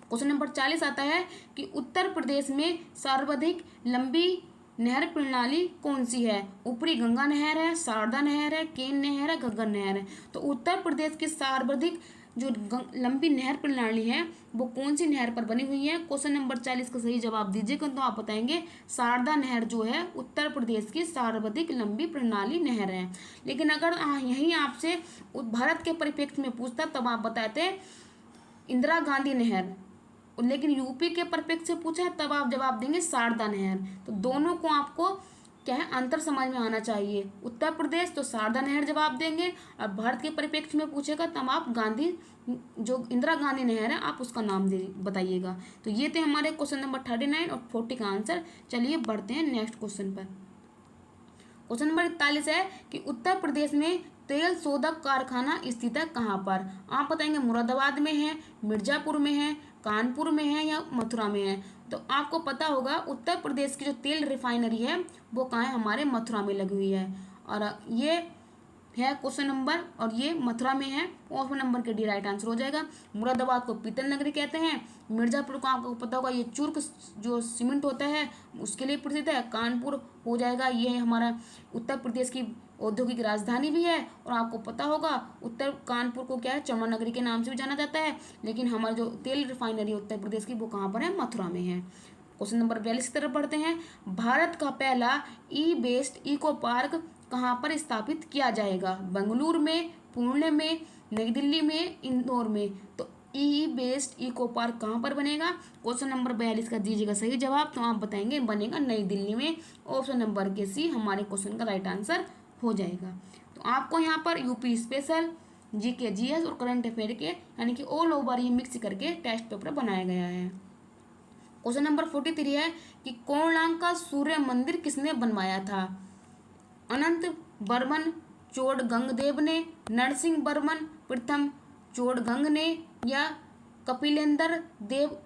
क्वेश्चन नंबर 40 आता है कि उत्तर प्रदेश में सर्वाधिक लंबी नहर प्रणाली कौन सी है? ऊपरी गंगा नहर है, शारदा नहर है, केन नहर है, घग्गर नहर है। तो उत्तर प्रदेश की सर्वाधिक जो लंबी नहर प्रणाली है वो कौन सी नहर पर बनी हुई है? क्वेश्चन नंबर 40 का सही जवाब दीजिएगा। तो आप बताएंगे शारदा नहर जो है उत्तर प्रदेश की सर्वाधिक लंबी प्रणाली नहर है। लेकिन अगर यही आपसे भारत के परिप्रेक्ष्य में पूछता तब आप बताते इंदिरा गांधी नहर, लेकिन यूपी के परिप्रेक्ष्य से पूछा है तब आप जवाब देंगे शारदा नहर। तो दोनों को आपको क्या है अंतर समझ में आना चाहिए। उत्तर प्रदेश तो शारदा नहर जवाब देंगे, और भारत के परिप्रेक्ष्य में पूछेगा तब आप गांधी जो इंदिरा गांधी नहर है आप उसका नाम दे बताइएगा। तो ये थे हमारे क्वेश्चन नंबर 39 और 40 का आंसर। चलिए बढ़ते हैं नेक्स्ट क्वेश्चन पर। क्वेश्चन नंबर 41 है कि उत्तर प्रदेश में तेल शोधक कारखाना स्थित है कहाँ पर? आप बताएंगे मुरादाबाद में है, मिर्जापुर में है, कानपुर में है या मथुरा में है। तो आपको पता होगा उत्तर प्रदेश की जो तेल रिफाइनरी है वो कहाँ है? हमारे मथुरा में लगी हुई है, और ये है क्वेश्चन नंबर, और ये मथुरा में है, ऑप्शन नंबर के डी राइट आंसर हो जाएगा। मुरादाबाद को पीतल नगरी कहते हैं, मिर्जापुर को आपको पता होगा ये चूर्क जो सीमेंट होता है उसके लिए प्रसिद्ध है, कानपुर हो जाएगा ये हमारा उत्तर प्रदेश की औद्योगिक राजधानी भी है, और आपको पता होगा उत्तर कानपुर को क्या है चमड़ा नगरी के नाम से भी जाना जाता है। लेकिन हमारा जो तेल रिफाइनरी उत्तर प्रदेश की वो कहाँ पर है? मथुरा में है। क्वेश्चन नंबर 42 की तरफ बढ़ते हैं। भारत का पहला ई बेस्ड इको पार्क कहाँ पर स्थापित किया जाएगा? बेंगलुरु में, पुणे में, नई दिल्ली में, इंदौर में। तो ई बेस्ड इको पार्क कहाँ पर बनेगा? क्वेश्चन नंबर 42 का दीजिएगा सही जवाब। तो आप बताएंगे बनेगा नई दिल्ली में, ऑप्शन नंबर के सी हमारे क्वेश्चन का राइट आंसर हो जाएगा। तो आपको यहाँ पर यूपी स्पेशल, जीके जीएस और करंट अफेयर के यानी कि ऑल ओवर ये मिक्स करके टेस्ट पेपर बनाया गया है। क्वेश्चन नंबर 43 है कि कोणार्क का सूर्य मंदिर किसने बनवाया था? अनंत बर्मन चोडगंगदेव ने, नरसिंह बर्मन प्रथम चोडगंग ने, या कपिलेंद्र देव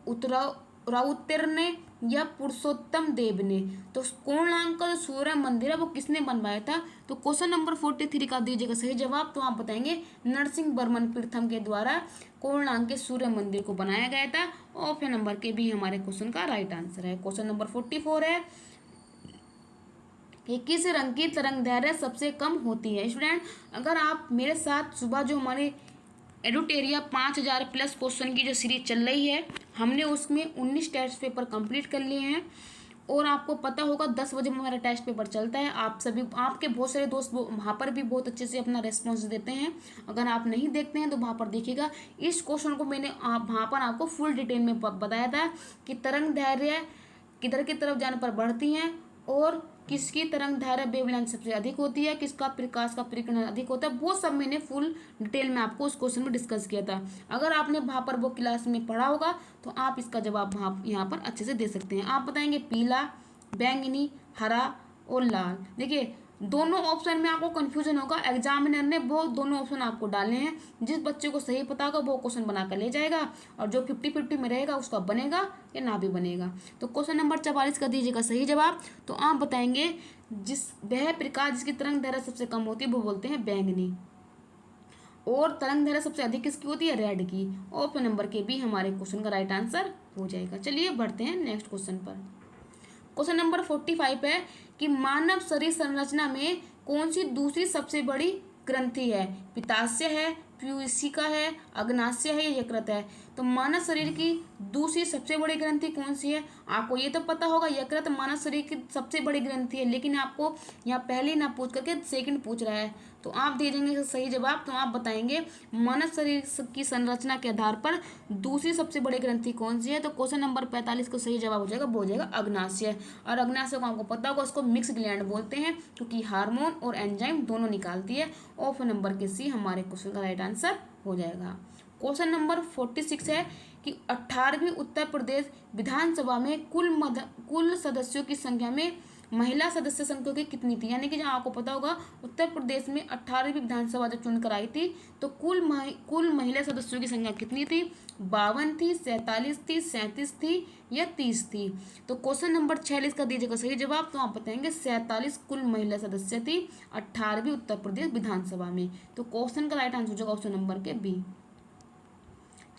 राउतर ने, या पुरुषोत्तम देव ने? तो कोणार्क का जो सूर्य मंदिर है वो किसने बनवाया था? तो क्वेश्चन नंबर 43 का दीजिएगा सही जवाब। तो आप बताएंगे नरसिंह वर्मन प्रथम के द्वारा कोणार्क के सूर्य मंदिर को बनाया गया था। ऑप्शन नंबर के भी हमारे क्वेश्चन का राइट आंसर है। क्वेश्चन नंबर 44 है कि किस रंग की तरंग दैर्घ्य सबसे कम होती है? स्टूडेंट, अगर आप मेरे साथ सुबह जो हमारे एडुटेरिया 5000 प्लस क्वेश्चन की जो सीरीज चल रही है, हमने उसमें 19 टेस्ट पेपर कंप्लीट कर लिए हैं और आपको पता होगा 10 बजे हमारा टेस्ट पेपर चलता है। आप सभी, आपके बहुत सारे दोस्त वहाँ पर भी बहुत अच्छे से अपना रेस्पॉन्स देते हैं। अगर आप नहीं देखते हैं तो वहाँ पर देखिएगा। इस क्वेश्चन को मैंने वहाँ पर आपको फुल डिटेल में बताया था कि तरंग दैर्घ्य किधर की तरफ जाने पर बढ़ती हैं और किसकी तरंग दैर्घ्य वेवलेंथ सबसे अधिक होती है, किसका प्रकाश का प्रकीर्णन अधिक होता है, वो सब मैंने फुल डिटेल में आपको उस क्वेश्चन में डिस्कस किया था। अगर आपने वहाँ पर वो क्लास में पढ़ा होगा तो आप इसका जवाब वहाँ यहाँ पर अच्छे से दे सकते हैं। आप बताएंगे पीला, बैंगनी, हरा और लाल। देखिए दोनों ऑप्शन में आपको कंफ्यूजन होगा, एग्जामिनर ने वो दोनों ऑप्शन आपको डालने हैं। जिस बच्चे को सही पता होगा वो क्वेश्चन बनाकर ले जाएगा और जो 50-50 में रहेगा उसका बनेगा या ना भी बनेगा। तो क्वेश्चन नंबर 44 का दीजिएगा सही जवाब। तो आप बताएंगे वह प्रकाश जिसकी तरंग दैर्घ्य सबसे कम होती है वो बोलते हैं बैंगनी, और तरंग दैर्घ्य सबसे अधिक किसकी होती है? रेड की। ऑप्शन नंबर के भी हमारे क्वेश्चन का राइट आंसर हो जाएगा। चलिए बढ़ते हैं नेक्स्ट क्वेश्चन पर। क्वेश्चन नंबर 45 है कि मानव शरीर संरचना में कौन सी दूसरी सबसे बड़ी ग्रंथि है? पित्ताशय है, पीयूषिका है, अग्नाशय है या यकृत है? तो मानव शरीर की दूसरी सबसे बड़ी ग्रंथि कौन सी है? आपको ये तो पता होगा यकृत मानव शरीर की सबसे बड़ी ग्रंथि है, लेकिन आपको यहाँ पहले ना पूछ करके सेकंड पूछ रहा है। तो आप दे देंगे सही जवाब। तो आप बताएंगे मानव शरीर की संरचना के आधार पर दूसरी सबसे बड़ी ग्रंथि कौन सी है? तो क्वेश्चन नंबर 45 का सही जवाब हो जाएगा, वो हो जाएगा अग्नाशय। और अग्नाशय को आपको पता होगा उसको मिक्स ग्लैंड बोलते हैं क्योंकि हार्मोन और एंजाइम दोनों निकालती है। ऑप्शन नंबर के सी हमारे क्वेश्चन का राइट आंसर हो जाएगा। क्वेश्चन नंबर 46 है कि 18वीं उत्तर प्रदेश विधानसभा में कुल सदस्यों की संख्या में महिला सदस्य संख्या की कितनी थी? यानी कि जहाँ आपको पता होगा उत्तर प्रदेश में 18वीं विधानसभा जब चुनकर आई थी तो कुल महिला सदस्यों की संख्या कितनी थी? 52 थी, 47 थी, 37 थी या 30 थी? तो क्वेश्चन नंबर 46 का दीजिएगा सही जवाब। तो आप बताएंगे 47 कुल महिला सदस्य थी 18वीं उत्तर प्रदेश विधानसभा में। तो क्वेश्चन का राइट आंसर हो जाएगा ऑप्शन नंबर के बी।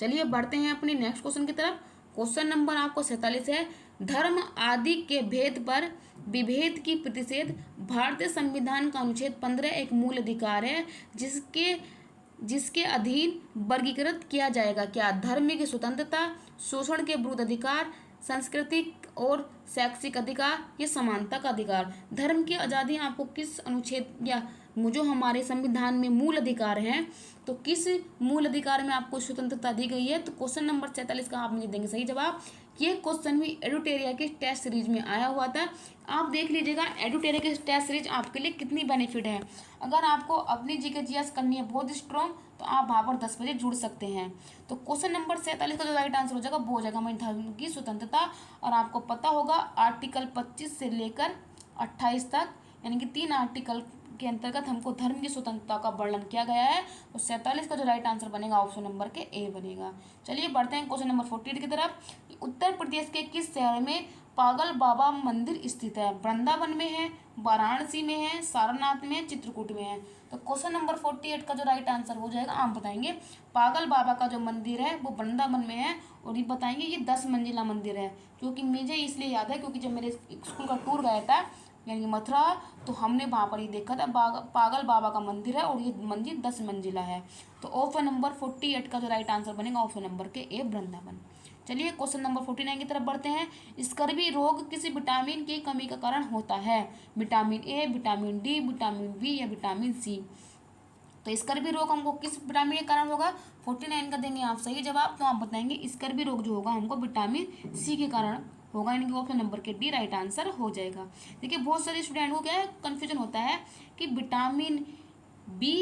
चलिए बढ़ते हैं अपनी नेक्स्ट क्वेश्चन की तरफ। क्वेश्चन नंबर आपको 47 है, धर्म आदि के भेद पर विभेद की प्रतिषेध भारतीय संविधान का अनुच्छेद 15 एक मूल अधिकार है जिसके अधीन वर्गीकृत किया जाएगा। क्या? धर्म की स्वतंत्रता, शोषण के विरुद्ध अधिकार, सांस्कृतिक और शैक्षिक अधिकार या समानता का अधिकार। धर्म की आज़ादी आपको किस अनुच्छेद या जो हमारे संविधान में मूल अधिकार हैं तो किस मूल अधिकार में आपको स्वतंत्रता दी गई है? तो क्वेश्चन नंबर 47 का आप मुझे देंगे सही जवाब। ये क्वेश्चन भी एडुटेरिया के टेस्ट सीरीज में आया हुआ था। आप देख लीजिएगा एडुटेरिया के टेस्ट सीरीज आपके लिए कितनी बेनिफिट है। अगर आपको अपनी जीके जीएस करनी है बहुत स्ट्रॉन्ग तो आप वहाँ पर 10 बजे जुड़ सकते हैं। तो क्वेश्चन नंबर 47 का जो राइट आंसर हो जाएगा वो हो जाएगा हमारी धर्म की स्वतंत्रता। और आपको पता होगा आर्टिकल 25 से लेकर 28 तक यानी कि 3 आर्टिकल के अंतर्गत हमको धर्म की स्वतंत्रता का वर्णन किया गया है। तो 47 का जो राइट आंसर बनेगा ऑप्शन नंबर के ए बनेगा। चलिए बढ़ते हैं क्वेश्चन नंबर 48 की तरफ। उत्तर प्रदेश के किस शहर में पागल बाबा मंदिर स्थित है? वृंदावन में है, वाराणसी में है, सारनाथ में है, चित्रकूट में है? तो क्वेश्चन नंबर 48 का जो राइट आंसर हो जाएगा आप बताएंगे पागल बाबा का जो मंदिर है वो वृंदावन में है। और ये बताएंगे ये 10 मंजिला मंदिर है, क्योंकि मुझे इसलिए याद है क्योंकि जब मेरे स्कूल का टूर गया था यानी मथुरा तो हमने वहाँ पर ही देखा था पागल बाबा का मंदिर है और ये मंदिर 10 मंजिला है। तो ऑप्शन नंबर 48 का जो राइट आंसर बनेगा ऑप्शन नंबर के ए वृंदावन। चलिए क्वेश्चन नंबर 49 की तरफ बढ़ते हैं। स्कर्वी रोग किसी विटामिन की कमी का कारण होता है? Vitamin A, vitamin D, vitamin B या विटामिन सी? तो स्कर्वी रोग हमको किस विटामिन के कारण होगा? 49 का देंगे आप सही जवाब। तो आप बताएंगे स्कर्वी रोग जो होगा हमको विटामिन सी के कारण होगा, यानी कि ऑप्शन नंबर के डी राइट आंसर हो जाएगा। देखिए बहुत सारे स्टूडेंट को क्या है कन्फ्यूजन होता है कि विटामिन बी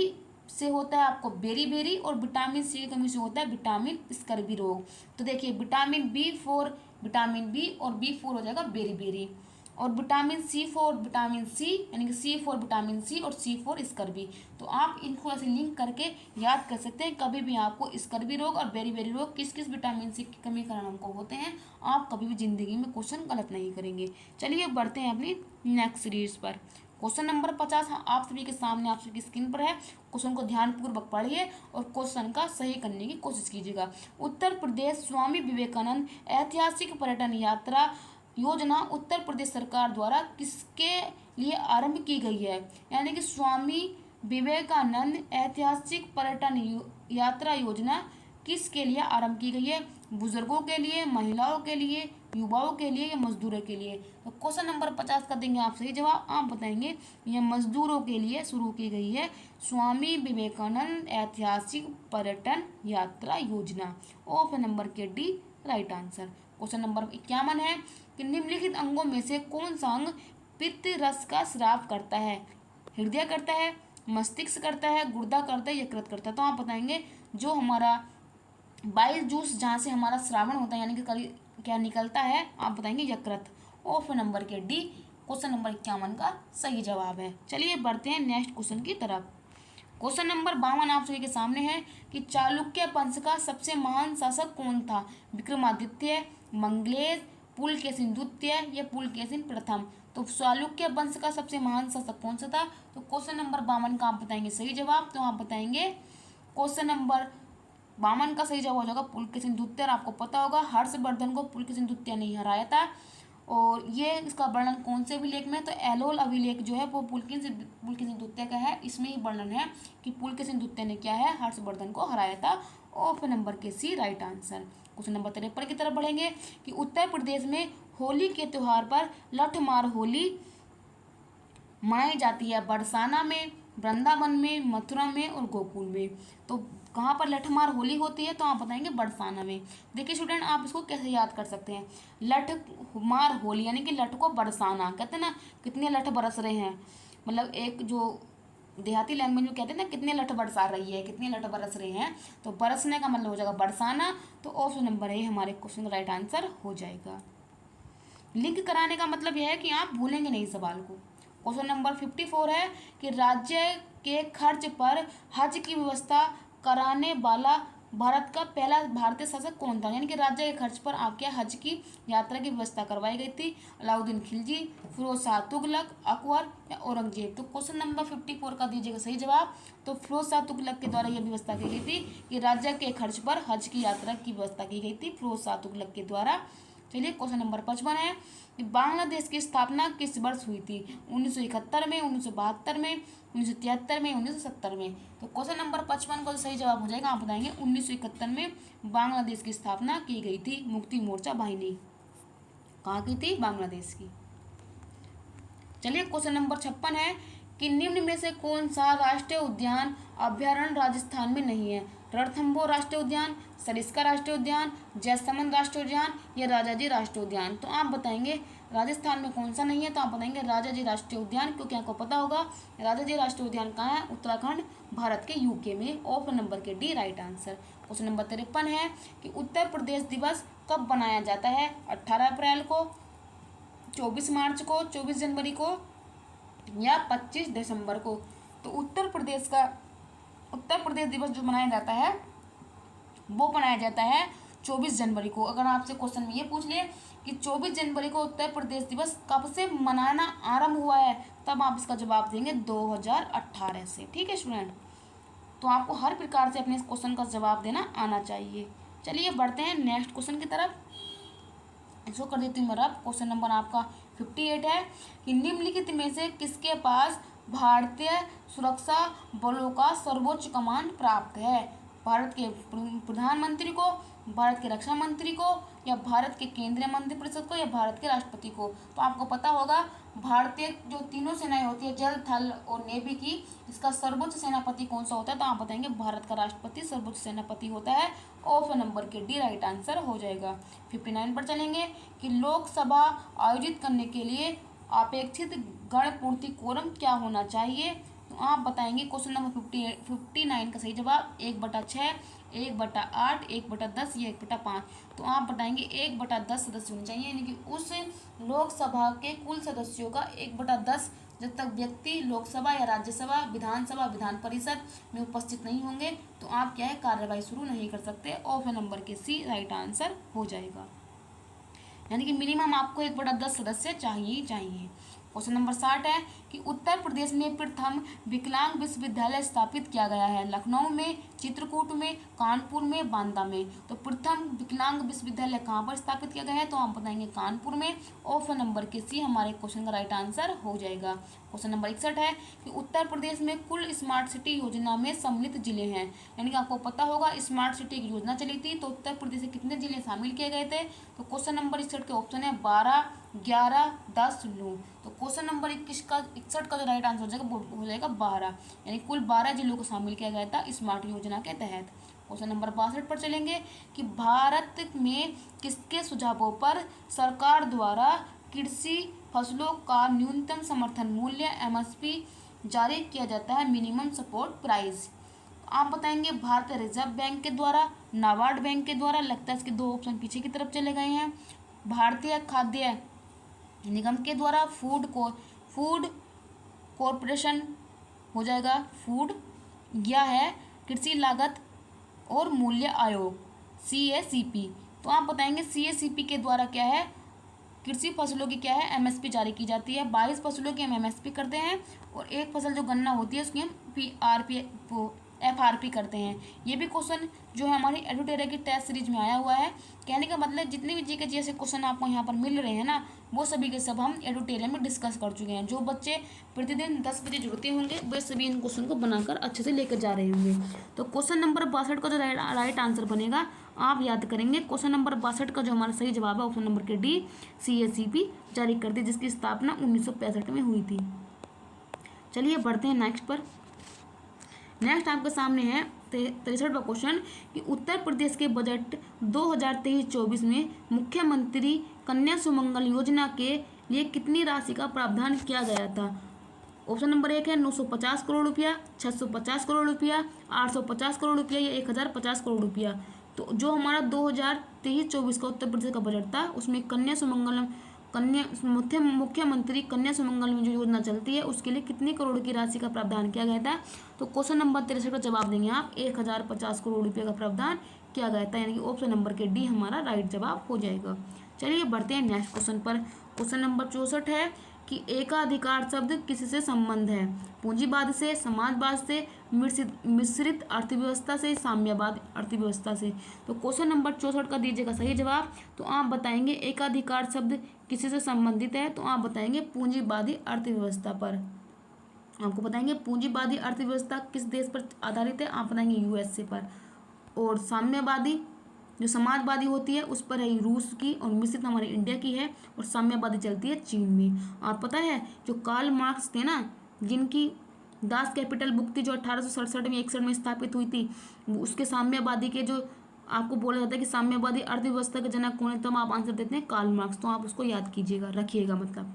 से होता है आपको बेरी और विटामिन सी की कमी से होता है विटामिन स्कर्वी रोग। तो देखिए विटामिन बी और बी4 हो जाएगा बेरी। और विटामिन सी यानी कि C4 विटामिन सी और C4 स्कर्वी। तो आप इनको ऐसे लिंक करके याद कर सकते हैं। कभी भी आपको स्कर्वी रोग और बेरी रोग किस किस विटामिन सी की कमी कारण हमको होते हैं, आप कभी भी जिंदगी में क्वेश्चन गलत नहीं करेंगे। चलिए बढ़ते हैं अपनी नेक्स्ट सीरीज पर। क्वेश्चन नंबर 50 आप सभी के सामने, आप सभी की स्क्रीन पर है। क्वेश्चन को ध्यानपूर्वक पढ़िए और क्वेश्चन का सही करने की कोशिश कीजिएगा। उत्तर प्रदेश स्वामी विवेकानंद ऐतिहासिक पर्यटन यात्रा योजना उत्तर प्रदेश सरकार द्वारा किसके लिए आरंभ की गई है? यानी कि स्वामी विवेकानंद ऐतिहासिक पर्यटन यात्रा योजना किसके लिए आरंभ की गई है? बुजुर्गों के लिए, महिलाओं के लिए, युवाओं के लिए या मजदूरों के लिए? तो क्वेश्चन नंबर 50 का देंगे आप सही जवाब। आप बताएंगे यह मजदूरों के लिए शुरू की गई है स्वामी विवेकानंद ऐतिहासिक पर्यटन यात्रा योजना। ऑप्शन नंबर के D right answer. Question number 51 है कि निम्नलिखित अंगों में से कौन सा अंग पित्त रस का स्राव करता है? हृदय करता है, मस्तिष्क करता है, गुर्दा करता है, यकृत करता है? तो आप बताएंगे जो हमारा बाइल जूस जहाँ से हमारा श्रावण होता है यानी कि क्या निकलता है, आप बताएंगे यकृत। ऑप्शन नंबर के डी क्वेश्चन नंबर 51 का सही जवाब है। चलिए बढ़ते हैं नेक्स्ट क्वेश्चन की तरफ। क्वेश्चन नंबर 52 आप सभी के सामने है कि चालुक्य वंश का सबसे महान शासक कौन था? विक्रमादित्य, मंगलेश, पुलकेशिन द्वितीय या पुलकेशिन प्रथम? तो चालुक्य वंश का सबसे महान शासक कौन सा था? तो क्वेश्चन नंबर 52 का आप बताएंगे सही जवाब। तो आप बताएंगे क्वेश्चन नंबर 52 का सही जवाब हो जाएगा पुलकेशिन द्वितीय। और आपको पता होगा हर्षवर्धन को पुलकेशिन द्वितीय ने हराया था। और ये इसका वर्णन कौन से अभिलेख में? तो एलोल अभिलेख जो है वो पुलकेशिन द्वितीय का है। इसमें ही वर्णन है कि पुलकेशिन द्वितीय ने क्या है, हर्षवर्धन को हराया था। ऑप्शन नंबर के सी राइट आंसर। क्वेश्चन नंबर 53 की तरफ बढ़ेंगे कि उत्तर प्रदेश में होली के त्योहार पर लठमार होली मनाई जाती है? बरसाना में, वृंदावन में, मथुरा में और गोकुल में? तो कहाँ पर लठमार होली होती है? तो आप बताएंगे बरसाना में। देखिए स्टूडेंट, आप इसको कैसे याद कर सकते हैं? लठमार होली यानी कि लठ को बरसाना, कहते हैं ना कितने लठ बरस रहे हैं, मतलब एक जो देहाती लैंग्वेज में कहते हैं ना कितने लठ बरसा रही है, कितने लठ बरस रहे हैं, तो बरसने का मतलब हो जाएगा बरसाना। तो ऑप्शन नंबर ए हमारे क्वेश्चन का राइट आंसर हो जाएगा। लिंक कराने का मतलब यह है कि आप भूलेंगे नहीं सवाल को। क्वेश्चन नंबर 54 है कि राज्य के खर्च पर हज की व्यवस्था कराने वाला भारत का पहला भारतीय शासक कौन था? यानी कि राज्य के खर्च पर आपके हज की यात्रा की व्यवस्था करवाई गई थी? अलाउद्दीन खिलजी, फिरोज शाह तुगलक, अकबर या औरंगजेब? तो क्वेश्चन नंबर 54 का दीजिएगा सही जवाब। तो फिरोज शाह तुगलक के द्वारा यह व्यवस्था की गई थी कि राज्य के खर्च पर हज की यात्रा की व्यवस्था की गई थी फिरोज शाह तुगलक के द्वारा। चलिए क्वेश्चन नंबर 55 है कि बांग्लादेश की स्थापना किस वर्ष हुई थी? 1971 में, 1972 में, 1973 में, 1970 में? तो क्वेश्चन नंबर 55 का सही जवाब हो जाएगा, आप बताएंगे 1971 में बांग्लादेश की स्थापना की गई थी। मुक्ति मोर्चा वाहिनी कहाँ की थी? बांग्लादेश की। चलिए क्वेश्चन नंबर 56 है कि निम्न में से कौन सा राष्ट्रीय उद्यान अभ्यारण्य राजस्थान में नहीं है? रणथंभौर राष्ट्रीय उद्यान, सरिस्का राष्ट्रीय उद्यान, जैसलमेर राष्ट्रीय उद्यान या राजाजी राष्ट्रीय उद्यान? तो आप बताएंगे राजस्थान में कौन सा नहीं है? तो आप बताएंगे राजाजी राष्ट्रीय उद्यान, क्योंकि आपको पता होगा राजाजी राष्ट्रीय उद्यान कहाँ है? उत्तराखंड, भारत के यूके में। ऑप्शन नंबर के D right answer. Question number 53 है कि उत्तर प्रदेश दिवस कब बनाया जाता है? 18 अप्रैल को, 24 मार्च को, 24 जनवरी को या 25 दिसंबर को? तो उत्तर प्रदेश दिवस जो मनाया जाता है वो मनाया जाता है 24 जनवरी को। अगर आपसे क्वेश्चन में ये पूछ लिए कि 24 जनवरी को उत्तर प्रदेश दिवस कब से मनाना आरंभ हुआ है, तब आप इसका जवाब देंगे 2018 से। ठीक है स्टूडेंट, तो आपको हर प्रकार से अपने इस क्वेश्चन का जवाब देना आना चाहिए। चलिए बढ़ते हैं नेक्स्ट क्वेश्चन की तरफ। इसको कर देती हूँ मैं रब। क्वेश्चन नंबर आपका 58 है कि निम्नलिखित में से किसके पास भारतीय सुरक्षा बलों का सर्वोच्च कमान प्राप्त है? भारत के प्रधानमंत्री को, भारत के रक्षा मंत्री को या भारत के केंद्रीय मंत्रिपरिषद को या भारत के राष्ट्रपति को? तो आपको पता होगा भारतीय जो तीनों सेनाएं होती है जल, थल और नेवी की, इसका सर्वोच्च सेनापति कौन सा होता है? तो आप बताएंगे भारत का राष्ट्रपति सर्वोच्च सेनापति होता है। ऑप्शन नंबर के डी राइट आंसर हो जाएगा। 59 पर चलेंगे कि लोकसभा आयोजित करने के लिए अपेक्षित गण पूर्ति कोरम क्या होना चाहिए? तो आप बताएंगे क्वेश्चन नंबर 59 का सही जवाब 1/6, 1/8, 1/10 या 1/5। तो आप बताएंगे 1/10 सदस्य होने चाहिए, यानी कि उस लोकसभा के कुल सदस्यों का 1/10 जब तक व्यक्ति लोकसभा या राज्यसभा, विधानसभा, विधान परिषद में उपस्थित नहीं होंगे तो आप क्या है कार्यवाही शुरू नहीं कर सकते। ऑप्शन नंबर के सी राइट आंसर हो जाएगा। यानी कि मिनिमम आपको 1/10 सदस्य चाहिए ही चाहिए। क्वेश्चन नंबर 60 है कि उत्तर प्रदेश में प्रथम विकलांग विश्वविद्यालय स्थापित किया गया है। लखनऊ में, चित्रकूट में, कानपुर में, बांदा में। तो प्रथम विकलांग विश्वविद्यालय कहाँ पर स्थापित किया गया है? तो आप बताएंगे कानपुर में। ऑप्शन नंबर के सी हमारे क्वेश्चन का राइट आंसर हो जाएगा। क्वेश्चन नंबर 61 है कि उत्तर प्रदेश में कुल स्मार्ट सिटी योजना में सम्मिलित जिले हैं। यानी कि आपको पता होगा स्मार्ट सिटी की योजना चली थी तो उत्तर प्रदेश से कितने जिले शामिल किए गए थे? तो क्वेश्चन नंबर 61 के ऑप्शन है 12, 11, 10, 9। तो क्वेश्चन नंबर 61 का जो राइट आंसर हो जाएगा 12, यानी कुल 12 जिलों को शामिल किया गया था स्मार्ट योजना के तहत। क्वेश्चन नंबर 62 पर चलेंगे कि भारत में किसके सुझावों पर सरकार द्वारा कृषि फसलों का न्यूनतम समर्थन मूल्य MSP जारी किया जाता है, मिनिमम सपोर्ट प्राइस? आप बताएंगे भारतीय रिजर्व बैंक के द्वारा, नाबार्ड बैंक के द्वारा। लगता है इसके दो ऑप्शन पीछे की तरफ चले गए हैं। भारतीय खाद्य निगम के द्वारा, फूड कॉरपोरेशन हो जाएगा फूड, या है कृषि लागत और मूल्य आयोग CACP। तो आप बताएंगे CACP के द्वारा क्या है कृषि फसलों की क्या है MSP जारी की जाती है। 22 फसलों की हम MSP करते हैं और एक फसल जो गन्ना होती है उसकी हम FRP करते हैं। ये भी क्वेश्चन जो है हमारी एडुटेरिया की टेस्ट सीरीज में आया हुआ है। कहने का मतलब जितने भी जीके जैसे क्वेश्चन आपको यहाँ पर मिल रहे हैं ना, वो सभी के सब हम एडुटेरिया में डिस्कस कर चुके हैं। जो बच्चे प्रतिदिन 10 बजे जुड़ते होंगे वे सभी इन क्वेश्चन को बनाकर अच्छे से लेकर जा रहे होंगे। तो क्वेश्चन नंबर 62 का जो राइट आंसर बनेगा आप याद करेंगे। क्वेश्चन नंबर 62 का जो हमारा सही जवाब है ऑप्शन नंबर के D CACP जारी करती, जिसकी स्थापना 1965 में हुई थी। चलिए बढ़ते हैं नेक्स्ट पर। नेक्स्ट आपके सामने है 63वां क्वेश्चन कि उत्तर प्रदेश के बजट 2023-24 में मुख्यमंत्री कन्या सुमंगल योजना के लिए कितनी राशि का प्रावधान किया गया था? ऑप्शन नंबर 1 है 950 करोड़ रुपया, 650 करोड़ रुपया, 850 करोड़ रुपया या 1050 करोड़ रुपया। तो जो हमारा 2023-24 का उत्तर प्रदेश का बजट था उसमें मुख्यमंत्री कन्या सुमंगल में जो योजना चलती है उसके लिए कितनी करोड़ की राशि का प्रावधान किया गया था? तो क्वेश्चन नंबर 63 का जवाब देंगे आप 1050 करोड़ रुपये का प्रावधान किया गया था, यानी कि ऑप्शन नंबर के D हमारा राइट जवाब हो जाएगा। चलिए बढ़ते हैं नेक्स्ट क्वेश्चन पर। क्वेश्चन नंबर 64 है कि एकाधिकार शब्द किससे संबंध है? पूंजीवाद से, समाजवाद से, मिश्रित अर्थव्यवस्था से, साम्यवाद अर्थव्यवस्था से। तो क्वेश्चन नंबर 64 का दीजिएगा सही जवाब। तो आप बताएंगे एकाधिकार शब्द किससे संबंधित है? तो आप बताएंगे पूंजीवादी अर्थव्यवस्था पर। आपको बताएंगे पूंजीवादी अर्थव्यवस्था किस देश पर आधारित है? आप बताएंगे USA पर। और साम्यवादी जो समाजवादी होती है उस पर है रूस की, और मिश्रित हमारी इंडिया की है, और साम्यवादी चलती है चीन में। आप पता है जो कार्ल मार्क्स थे ना, जिनकी दास कैपिटल बुक थी जो 1867 में 61 में स्थापित हुई थी, उसके साम्यवादी के जो आपको बोला जाता है कि साम्यवादी अर्थव्यवस्था के जनक कौन है, तब आप आंसर देते हैं कार्ल मार्क्स। तो आप उसको याद कीजिएगा, रखिएगा, मतलब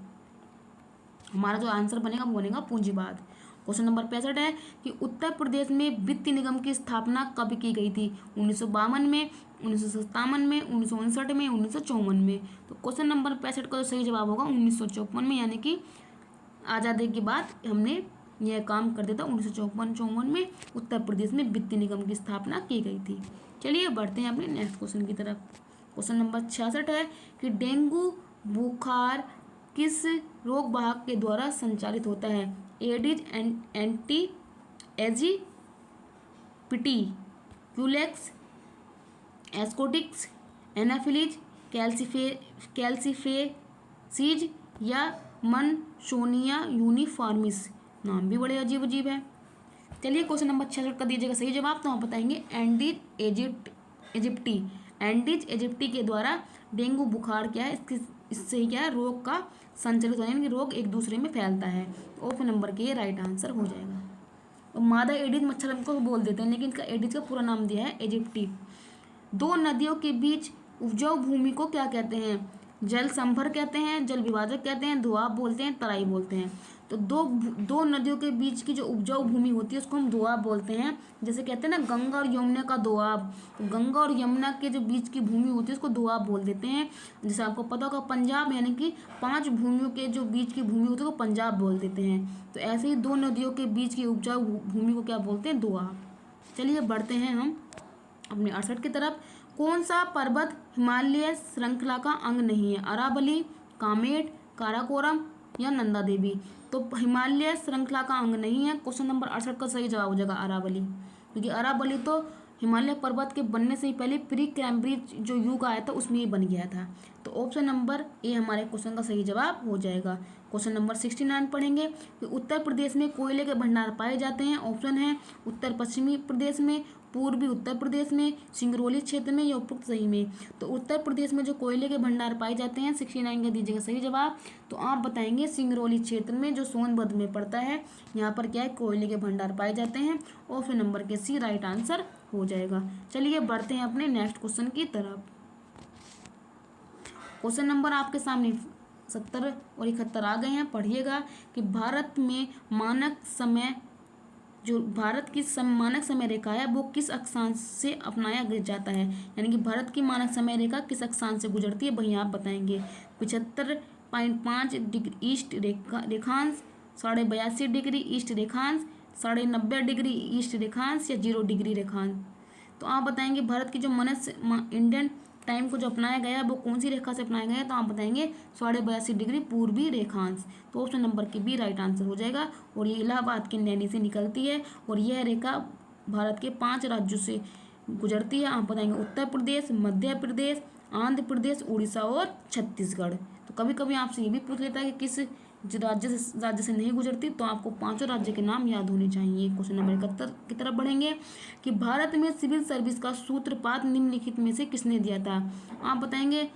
हमारा जो आंसर बनेगा वो बनेगा पूंजीवाद। क्वेश्चन नंबर 65 है कि उत्तर प्रदेश में वित्त निगम की स्थापना कब की गई थी? 1952 में, 1957 में, 1959 में, 1954 में। तो क्वेश्चन नंबर 65 का जो सही जवाब होगा 1954 में, यानी कि आज़ादी के बाद हमने यह काम कर दिया था। 1954 में उत्तर प्रदेश में वित्त निगम की स्थापना की गई थी। चलिए बढ़ते हैं अपने नेक्स्ट क्वेश्चन की तरफ। क्वेश्चन नंबर 66 है कि डेंगू बुखार किस रोग वाहक के द्वारा संचालित होता है? एडिज, एंटी एजिप्टी, क्यूलेक्स, एस्कोटिक्स, एनाफिलीज, कैल्सिफेसीज या मनसोनिया यूनिफॉर्मिस। नाम भी बड़े अजीब अजीब है। चलिए क्वेश्चन नंबर 66 का दीजिएगा सही जवाब। तो आप बताएंगे एंडीज एजिप्टी के द्वारा डेंगू बुखार क्या है, इससे ही क्या है रोग का संचालित होता है, यानी कि रोग एक दूसरे में फैलता है। ऑप्शन नंबर के राइट आंसर हो जाएगा। और मादा एडिज मच्छर हमको बोल देते हैं, लेकिन इसका एडिज का पूरा नाम दिया है एजिप्टी। दो नदियों के बीच उपजाऊ भूमि को क्या कहते हैं? जल संभर कहते हैं, जल विभाजक कहते हैं, दोआब बोलते हैं, तराई बोलते हैं। तो दो नदियों के बीच की जो उपजाऊ भूमि होती है उसको हम दोआब बोलते हैं। जैसे कहते हैं ना गंगा और यमुना का दोआब, तो गंगा और यमुना के जो बीच की भूमि होती है उसको दोआब बोल देते हैं। जैसे आपको पता होगा पंजाब, यानी कि 5 भूमियों के जो बीच की भूमि होती है वो पंजाब बोल देते हैं। तो ऐसे ही 2 नदियों के बीच की उपजाऊ भूमि को क्या बोलते हैं? दोआब। चलिए बढ़ते हैं हम अपने 68 की तरफ। कौन सा पर्वत हिमालय श्रृंखला का अंग नहीं है? अरावली, कामेट, काराकोरम या नंदा देवी। तो हिमालय श्रृंखला का अंग नहीं है। क्वेश्चन नंबर 68 का सही जवाब हो जाएगा अरावली, क्योंकि अरावली तो हिमालय पर्वत के बनने से ही पहले प्री कैम्ब्रिज जो युग आया था उसमें ही बन गया था। तो ऑप्शन नंबर ए हमारे क्वेश्चन का सही जवाब हो जाएगा। क्वेश्चन नंबर 69 पढ़ेंगे कि उत्तर प्रदेश में कोयले के भंडार पाए जाते हैं। ऑप्शन है उत्तर पश्चिमी प्रदेश में, पूर्वी उत्तर प्रदेश में, सिंगरौली क्षेत्र में या उपरोक्त सही में। तो उत्तर प्रदेश में जो कोयले के भंडार पाए जाते हैं 69 का दीजिएगा सही जवाब। तो आप बताएंगे सिंगरौली क्षेत्र में जो सोनभद्र में पड़ता है, यहाँ पर क्या है? कोयले के भंडार पाए जाते हैं। ऑप्शन नंबर के सी राइट आंसर हो जाएगा। चलिए बढ़ते हैं अपने नेक्स्ट क्वेश्चन की तरफ। क्वेश्चन नंबर आपके सामने 70 और 71 आ गए हैं। पढ़िएगा कि भारत में मानक समय, जो भारत की मानक समय रेखा है वो किस अक्षांश से अपनाया जाता है? यानी कि भारत की मानक समय रेखा किस अक्षांश से गुजरती है, वही आप बताएंगे। 75.5 डिग्री ईस्ट रेखांश, 82.5 डिग्री ईस्ट रेखांश, 90.5 डिग्री ईस्ट रेखांश या 0 डिग्री रेखांश। तो आप बताएंगे भारत की जो इंडियन टाइम को जो अपनाया गया है वो कौन सी रेखा से अपनाया गया है? तो आप बताएंगे 82.5 डिग्री पूर्वी रेखांश। तो ऑप्शन नंबर के बी राइट आंसर हो जाएगा। और ये इलाहाबाद के नैनी से निकलती है और यह रेखा भारत के 5 राज्यों से गुजरती है। आप बताएंगे उत्तर प्रदेश, मध्य प्रदेश, आंध्र प्रदेश, उड़ीसा और छत्तीसगढ़। तो कभी कभी आपसे ये भी पूछ लेता है कि किस राज्य से नहीं गुजरती, तो आपको 5 राज्य के नाम याद होने चाहिए। क्वेश्चन नंबर 71 की तरफ बढ़ेंगे कि भारत में सिविल सर्विस का सूत्रपात निम्नलिखित में से किसने दिया था? आप बताएंगे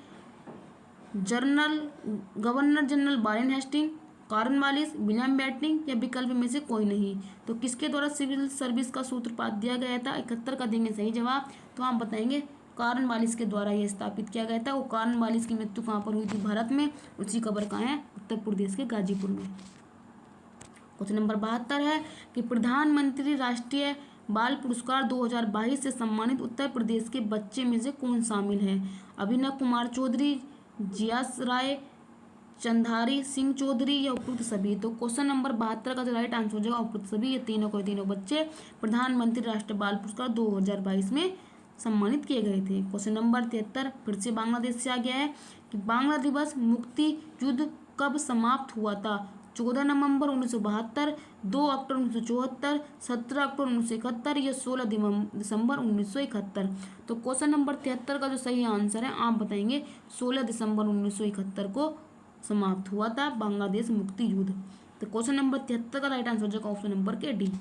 governor general Warren Hastings, Cornwallis, William Bentinck या विकल्प में से कोई नहीं। तो किसके द्वारा सिविल सर्विस का सूत्रपात दिया गया था? 71 का देंगे सही जवाब। तो आप बताएंगे कॉर्नवालिस के द्वारा यह स्थापित किया गया था। वो कॉर्नवालिस की मृत्यु कहाँ पर हुई थी? भारत में। उसकी कब्र कहाँ है? उत्तर प्रदेश के गाजीपुर में। क्वेश्चन नंबर 72 है कि प्रधानमंत्री राष्ट्रीय बाल पुरस्कार 2022 से सम्मानित उत्तर प्रदेश के बच्चे में से कौन शामिल है? अभिनव कुमार चौधरी, जियास राय, चंधारी सिंह चौधरी या उपयुक्त सभी। तो क्वेश्चन नंबर 72 का जो राइट आंसर हो जाएगा उपयुक्त सभी। ये तीनों बच्चे प्रधानमंत्री राष्ट्रीय बाल पुरस्कार 2022 में सम्मानित किए गए थे। क्वेश्चन नंबर 73 फिर से बांग्लादेश से आ गया है कि बांग्ला दिवस मुक्ति युद्ध कब समाप्त हुआ था? 14 नवंबर 1972, 2 अक्टूबर 1974, 17 अक्टूबर 1971 या 16 दिसंबर 1971। तो क्वेश्चन नंबर 73 का जो सही आंसर है आप बताएंगे 16 दिसंबर 1971 को समाप्त हुआ था बांग्लादेश मुक्ति युद्ध। तो क्वेश्चन नंबर 73 का राइट आंसर हो जाएगा ऑप्शन नंबर के डी।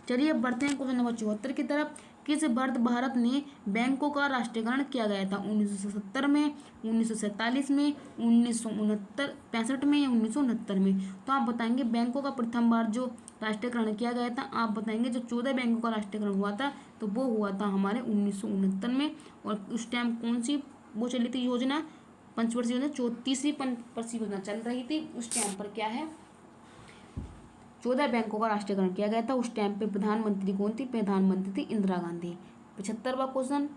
चलिए बढ़ते हैं क्वेश्चन नंबर 74 की तरफ। किस वर्ष भारत ने बैंकों का राष्ट्रीयकरण किया गया था? 1970 में, 1947 में, 1965 में या 1969 में। तो आप बताएंगे बैंकों का प्रथम बार जो राष्ट्रीयकरण किया गया था, आप बताएंगे जो 14 बैंकों का राष्ट्रीयकरण हुआ था तो वो हुआ था हमारे 1969 में। और उस टाइम कौन सी वो चली थी योजना? पंचवर्षीय योजना, 34वीं पंचवर्षीय योजना चल रही थी। उस टाइम पर क्या है 14 बैंकों का राष्ट्रीयकरण किया गया था। उस टाइम पे प्रधानमंत्री कौन थी? प्रधानमंत्री थी इंदिरा गांधी। 75वां क्वेश्चन,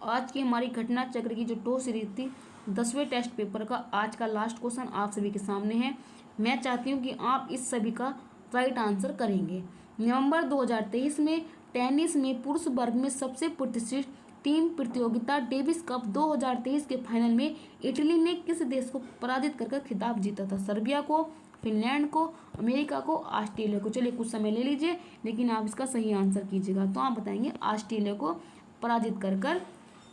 आज की हमारी घटना चक्र की जो टॉप सीरीज थी 10वें टेस्ट पेपर का आज का लास्ट क्वेश्चन आप सभी के सामने है। मैं चाहती हूँ कि आप इस सभी का राइट आंसर करेंगे। नवंबर 2023 में टेनिस में पुरुष वर्ग में सबसे प्रतिष्ठित टीम प्रतियोगिता डेविस कप 2023 के फाइनल में इटली ने किस देश को पराजित कर खिताब जीता था? सर्बिया को, फिनलैंड को, अमेरिका को, ऑस्ट्रेलिया को। चलिए कुछ समय ले लीजिए लेकिन आप इसका सही आंसर कीजिएगा। तो आप बताएंगे ऑस्ट्रेलिया को पराजित कर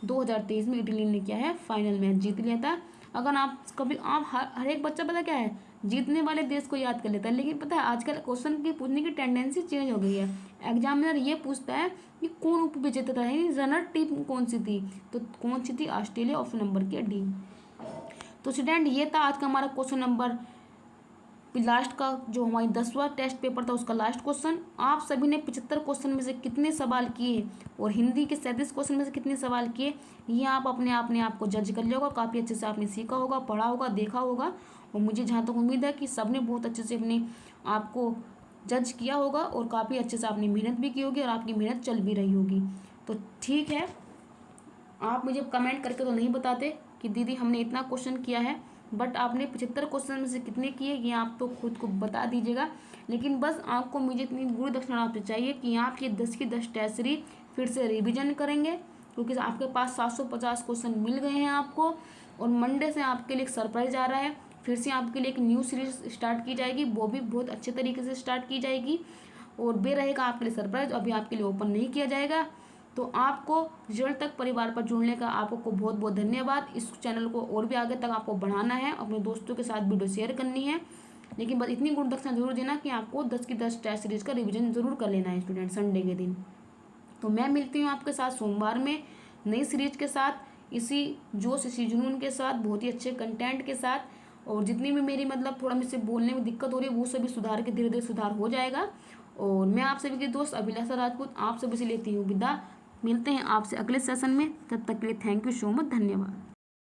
2023 में इटली ने क्या है फाइनल मैच जीत लिया था। अगर आप कभी आप हर एक बच्चा पता क्या है जीतने वाले देश को याद कर लेता है, लेकिन पता है आजकल क्वेश्चन की पूछने की टेंडेंसी चेंज हो गई है। एग्जामिनर ये पूछता है कि कौन उप विजेता था, यानी रनर टीम कौन सी थी? तो कौन सी थी? ऑस्ट्रेलिया। ऑप्शन नंबर के डी। तो स्टूडेंट ये था आज का हमारा क्वेश्चन नंबर लास्ट का जो हमारी 10वां टेस्ट पेपर था उसका लास्ट क्वेश्चन। आप सभी ने 75 क्वेश्चन में से कितने सवाल किए और हिंदी के 37 क्वेश्चन में से कितने सवाल किए ये आप अपने आप को जज कर लिया होगा। काफ़ी अच्छे से आपने सीखा होगा, पढ़ा होगा, देखा होगा। और मुझे जहाँ तक उम्मीद है कि सबने बहुत अच्छे से अपने आपको जज किया होगा और काफ़ी अच्छे से आपने मेहनत भी की होगी और आपकी मेहनत चल भी रही होगी। तो ठीक है, आप मुझे कमेंट करके तो नहीं बताते कि दीदी हमने इतना क्वेश्चन किया है, बट आपने 75 क्वेश्चन में से कितने किए ये आप तो खुद को बता दीजिएगा। लेकिन बस आपको मुझे इतनी गुरु दक्षिणा आपसे चाहिए कि आप ये 10 की 10 टेस्ट सीरीज फिर से रिविजन करेंगे, क्योंकि आपके पास 750 क्वेश्चन मिल गए हैं आपको। और मंडे से आपके लिए एक सरप्राइज आ रहा है, फिर से आपके लिए एक न्यू सीरीज स्टार्ट की जाएगी, वो भी बहुत अच्छे तरीके से स्टार्ट की जाएगी। और वे रहेगा आपके लिए सरप्राइज, अभी आपके लिए ओपन नहीं किया जाएगा। तो आपको रिजल्ट तक परिवार पर जुड़ने का आपको बहुत बहुत धन्यवाद। इस चैनल को और भी आगे तक आपको बढ़ाना है, अपने दोस्तों के साथ वीडियो शेयर करनी है। लेकिन बस इतनी गुण दक्षिणा जरूर देना कि आपको 10 की 10 टेस्ट सीरीज का रिवीजन जरूर कर लेना है स्टूडेंट, संडे के दिन। तो मैं मिलती हूँ आपके साथ सोमवार में नई सीरीज के साथ, इसी जोश इसी जुनून के साथ, बहुत ही अच्छे कंटेंट के साथ। और जितनी भी मेरी मतलब थोड़ा मुझसे बोलने में दिक्कत हो रही है वो सभी सुधार के धीरे धीरे सुधार हो जाएगा। और मैं आप सभी के दोस्त अभिलाषा राजपूत आप सभी से लेती हूँ विदा। मिलते हैं आपसे अगले सेशन में, तब तक के लिए थैंक यू सो मच, धन्यवाद।